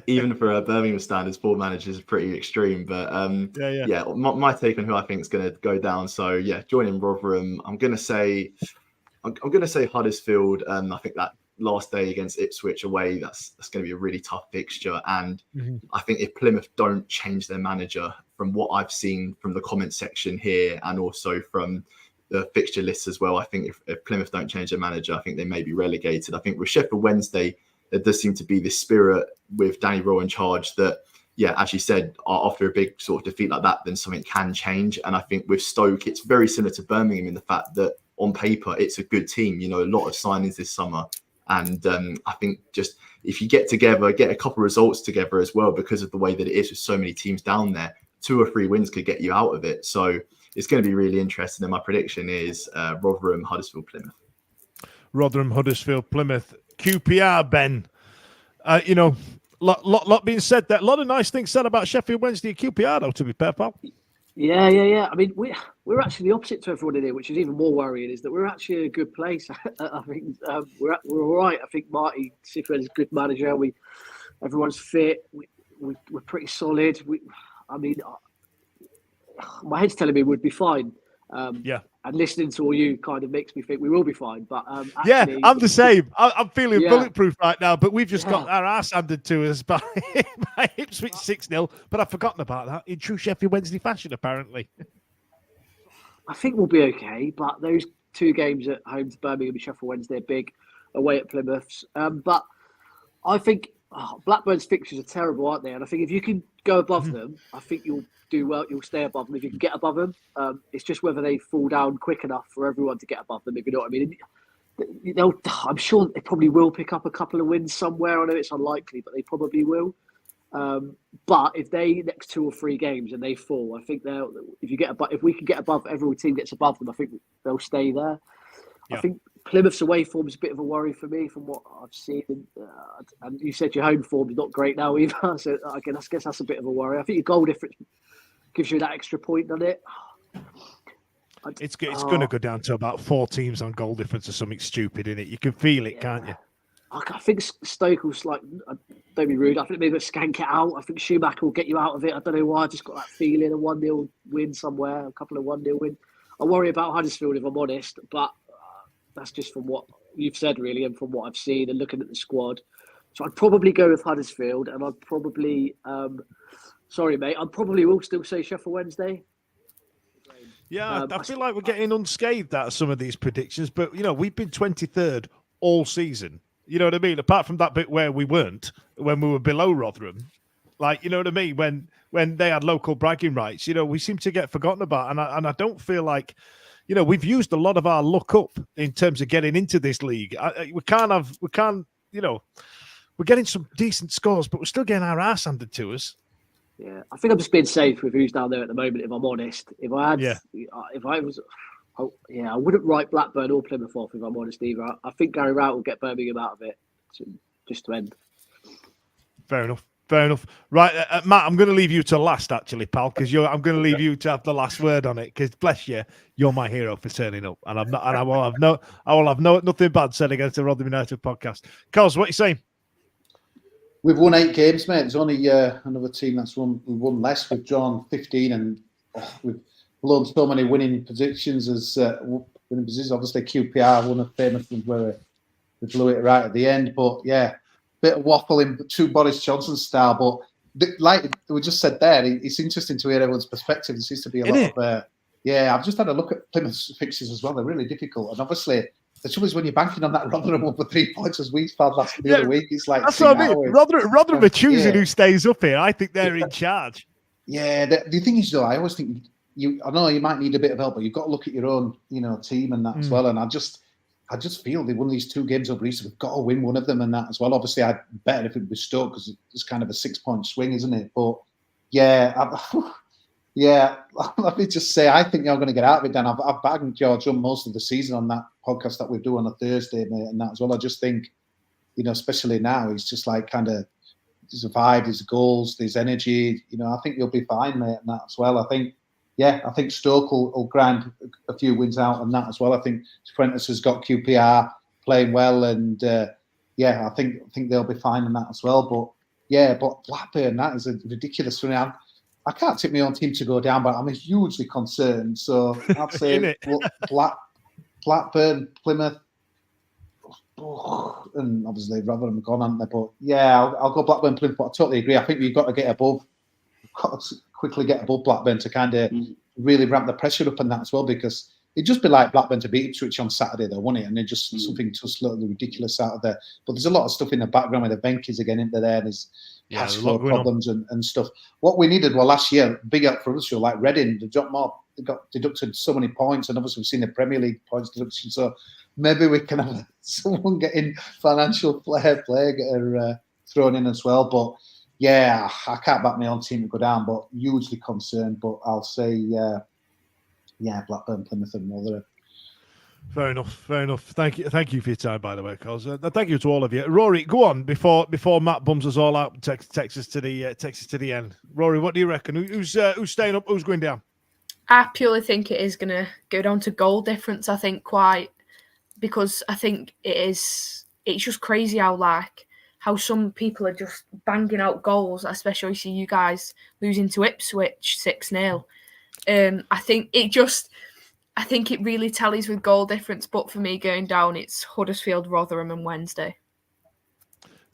Even for Birmingham standards, 4 managers is pretty extreme. But my take on who I think is going to go down. So joining Rotherham, I'm going to say Huddersfield. I think that last day against Ipswich away, that's going to be a really tough fixture. And I think if Plymouth don't change their manager, from what I've seen from the comment section here and also from the fixture lists as well, I think if Plymouth don't change their manager, I think they may be relegated. I think with Sheffield Wednesday, there does seem to be this spirit with Danny Rowe in charge that, as you said, after a big sort of defeat like that, then something can change. And I think with Stoke, it's very similar to Birmingham in the fact that on paper, it's a good team, a lot of signings this summer. And I think just if you get together, get a couple of results together as well, because of the way that it is with so many teams down there, 2 or 3 wins could get you out of it. So it's going to be really interesting. And my prediction is Rotherham, Huddersfield, Plymouth. Rotherham, Huddersfield, Plymouth. QPR, Ben. Lot being said there. A lot of nice things said about Sheffield Wednesday and QPR, though, to be fair, pal. Yeah. I mean, we're actually the opposite to everyone in here, which is even more worrying, is that we're actually in a good place. I think we're all right. I think Marty Cifuentes is a good manager. Everyone's fit. We're pretty solid. My head's telling me we'd be fine. And listening to all you kind of makes me think we will be fine. But actually, I'm the same. I'm feeling bulletproof right now, but we've just got our ass handed to us by Ipswich 6-0. But I've forgotten about that in true Sheffield Wednesday fashion, apparently. I think we'll be okay, but those 2 games at home to Birmingham and Sheffield Wednesday are big, away at Plymouth. But I think Blackburn's fixtures are terrible, aren't they? And I think if you can go above them, I think you'll do well. You'll stay above them if you can get above them. It's just whether they fall down quick enough for everyone to get above them, if you know what I mean. I'm sure they probably will pick up a couple of wins somewhere. I know it's unlikely, but they probably will. But if they next 2 or 3 games and they fall, I think if we can get above, every team gets above them, I think they'll stay there. Yeah. I think Plymouth's away form is a bit of a worry for me from what I've seen. And you said your home form is not great now either. So I guess that's a bit of a worry. I think your goal difference gives you that extra point on it. It's going to go down to about 4 teams on goal difference or something stupid in it. You can feel it, can't you? I think Stoke will don't be rude. I think maybe they'll skank it out. I think Schumacher will get you out of it. I don't know why. I just got that feeling a 1-0 win somewhere, a couple of 1-0 win. I worry about Huddersfield if I'm honest, but that's just from what you've said really, and from what I've seen and looking at the squad. So I'd probably go with Huddersfield, and I'd probably, sorry mate, I probably will still say Sheffield Wednesday. Yeah, I feel like we're getting unscathed out of some of these predictions, but we've been 23rd all season. You know what I mean? Apart from that bit where we weren't, when we were below Rotherham, you know what I mean? When they had local bragging rights, we seem to get forgotten about, and I don't feel like, we've used a lot of our luck up in terms of getting into this league. We're getting some decent scores, but we're still getting our ass handed to us. Yeah, I think I'm just being safe with who's down there at the moment. If I'm honest, I wouldn't write Blackburn or Plymouth off if I'm honest either. I think Gary Rout will get Birmingham out of it just to end. Fair enough. Right, Matt, I'm going to leave you to last, actually, pal, because I'm going to leave you to have the last word on it. Because bless you, you're my hero for turning up, and I will have nothing bad said against the Rotherham United podcast. Cos, what are you saying? We've won 8 games, mate. There's only another team that's won less. We've drawn 15, and we've blown so many winning positions Obviously, QPR won a famous one where we blew it right at the end. But yeah, bit of waffle in true Boris Johnson style. But like we just said there, it's interesting to hear everyone's perspective. There seems to be a lot of I've just had a look at Plymouth's fixtures as well. They're really difficult, and obviously. The trouble is when you're banking on that Rotherham over 3 points as we found the other week, it's like that's what I mean. Rotherham are choosing who stays up here. I think they're in charge. Yeah, the thing is though, I always think I know you might need a bit of help, but you've got to look at your own, team and that as well. And I just feel they won these 2 games over recently. We've got to win one of them and that as well. Obviously, I'd bet if it was Stoke because it's kind of a 6-point swing, isn't it? But let me just say, I think you're going to get out of it, Dan. I've bagged George on most of the season on that podcast that we do on a Thursday, mate, and that as well. I just think, especially now, he's just like kind of, there's a vibe, there's goals, there's energy. I think you'll be fine, mate, and that as well. I think Stoke will grind a few wins out and that as well. I think Prentice has got QPR playing well, and I think they'll be fine in that as well. But Blackburn, that is a ridiculous one. I can't tip my own team to go down, but I'm hugely concerned. So I'd say Blackburn, Plymouth, and obviously Rotherham gone, haven't they? But yeah, I'll go Blackburn, Plymouth. But I totally agree. I think we've got to get above, quickly get above Blackburn to kind of really ramp the pressure up on that as well, because it'd just be like Blackburn to beat Ipswich on Saturday, though, wouldn't it? And then just something just slightly ridiculous out of there. But there's a lot of stuff in the background with the Venkies again into there. There's cash flow problems and stuff. What we needed, last year, big up for us, like Reading, they dropped more. They got deducted so many points, and obviously we've seen the Premier League points deduction. So maybe we can have someone getting financial fair play thrown in as well. But yeah, I can't back my own team to go down, but hugely concerned. But I'll say, Blackburn, Plymouth, and Rotherham. Fair enough. Thank you for your time, by the way, Cos. Thank you to all of you. Rory, go on before Matt bums us all out and takes us to the end. Rory, what do you reckon? Who's staying up? Who's going down? I purely think it is going to go down to goal difference. I think because I think it's just crazy how some people are just banging out goals, especially see you guys losing to Ipswich 6-0. I think I think it really tallies with goal difference. But for me, going down, it's Huddersfield, Rotherham, and Wednesday.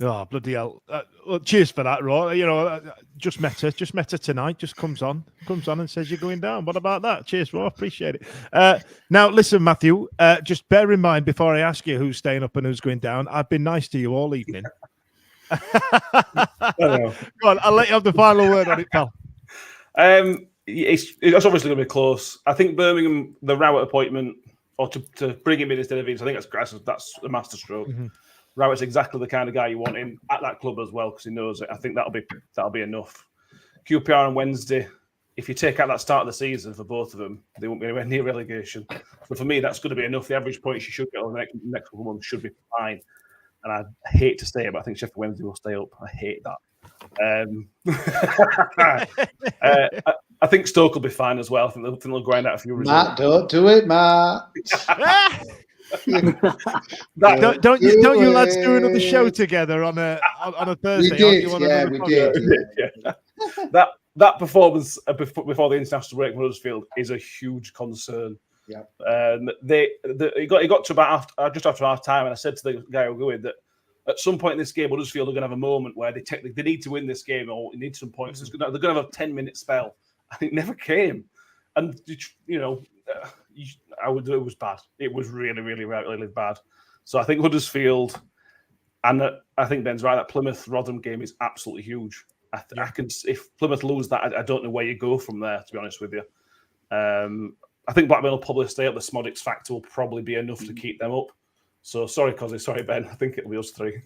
Oh, bloody hell. Well, cheers for that, Raw. You know, just met her tonight, just comes on and says you're going down. What about that? Cheers, Raw. Appreciate it. Now, listen, Matthew, just bear in mind before I ask you who's staying up and who's going down, I've been nice to you all evening. Go on, I'll let you have the final word on it, pal. It's obviously going to be close. I think Birmingham, the Rowett appointment, or to bring him in instead of Vince, I think that's a masterstroke. Mm-hmm. Rowett's exactly the kind of guy you want in at that club as well because he knows it. I think that'll be enough. QPR on Wednesday. If you take out that start of the season for both of them, they won't be anywhere near relegation. But for me, that's going to be enough. The average points you should get over the next couple of months should be fine. And I hate to say it, but I think Sheffield Wednesday will stay up. I hate that. I think Stoke will be fine as well. I think they'll grind out a few results. Matt, don't do it, Matt. Don't you lads do another show together on a Thursday? We did. Yeah. That performance before the international break for Huddersfield is a huge concern. Yeah. It got to about just after half time, and I said to the guy who go in that at some point in this game, Huddersfield are going to have a moment where they need to win this game or they need some points. Mm-hmm. They're going to have a 10-minute spell, and it never came. And you know. It was bad. It was really, really, really bad. So I think Huddersfield, and I think Ben's right, that Plymouth Rotherham game is absolutely huge. I can, if Plymouth lose that, I don't know where you go from there, to be honest with you. I think Blackburn will probably stay up. The Smodix factor will probably be enough to keep them up. So sorry, Cozzy. Sorry, Ben. I think it'll be us three.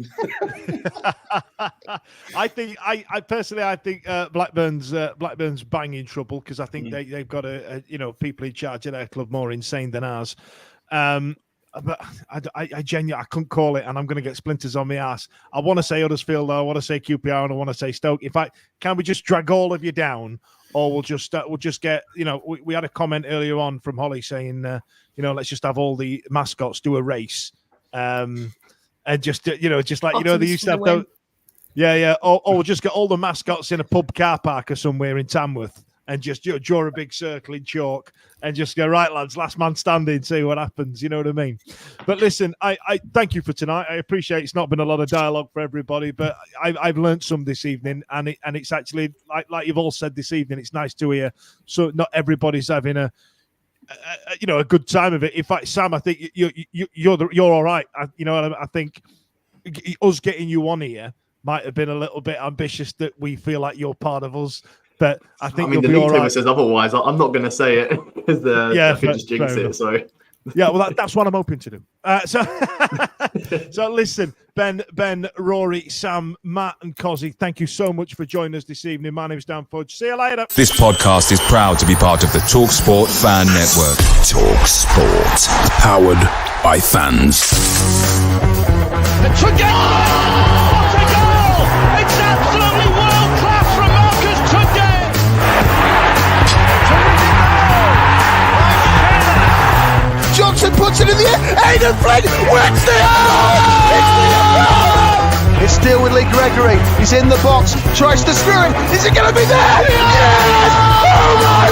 I personally think Blackburn's banging trouble because I think they've got people in charge of their club more insane than ours. But I genuinely couldn't call it, and I'm going to get splinters on my ass. I want to say Huddersfield, I want to say QPR, and I want to say Stoke. In fact, can we just drag all of you down, or we'll just get we had a comment earlier on from Holly saying let's just have all the mascots do a race. And just like they used to have those, or we'll just get all the mascots in a pub car park or somewhere in Tamworth and just draw a big circle in chalk and just go, right, lads, last man standing, see what happens. You know what I mean? But listen, I thank you for tonight. I appreciate it's not been a lot of dialogue for everybody, but I've learned some this evening, and it's actually like you've all said this evening. It's nice to hear. So not everybody's having a good time of it. In fact, Sam, I think you're all right. I think us getting you on here might have been a little bit ambitious that we feel like you're part of us. But I think you'll the be all right. says otherwise. I'm not going to say it because I could just jinx it. So yeah, well, that's what I'm hoping to do. So listen, Ben, Rory, Sam, Matt, and Cozzy, thank you so much for joining us this evening. My name's Dan Fudge. See you later. This podcast is proud to be part of the TalkSport Fan Network. TalkSport, powered by fans. What a goal! It's absolutely world class from Marcus Tunde. Johnson puts it in the air. Aidan Flynn wins the It's still with Lee Gregory. He's in the box. Tries to screw him. Is it going to be there? Yes! Oh my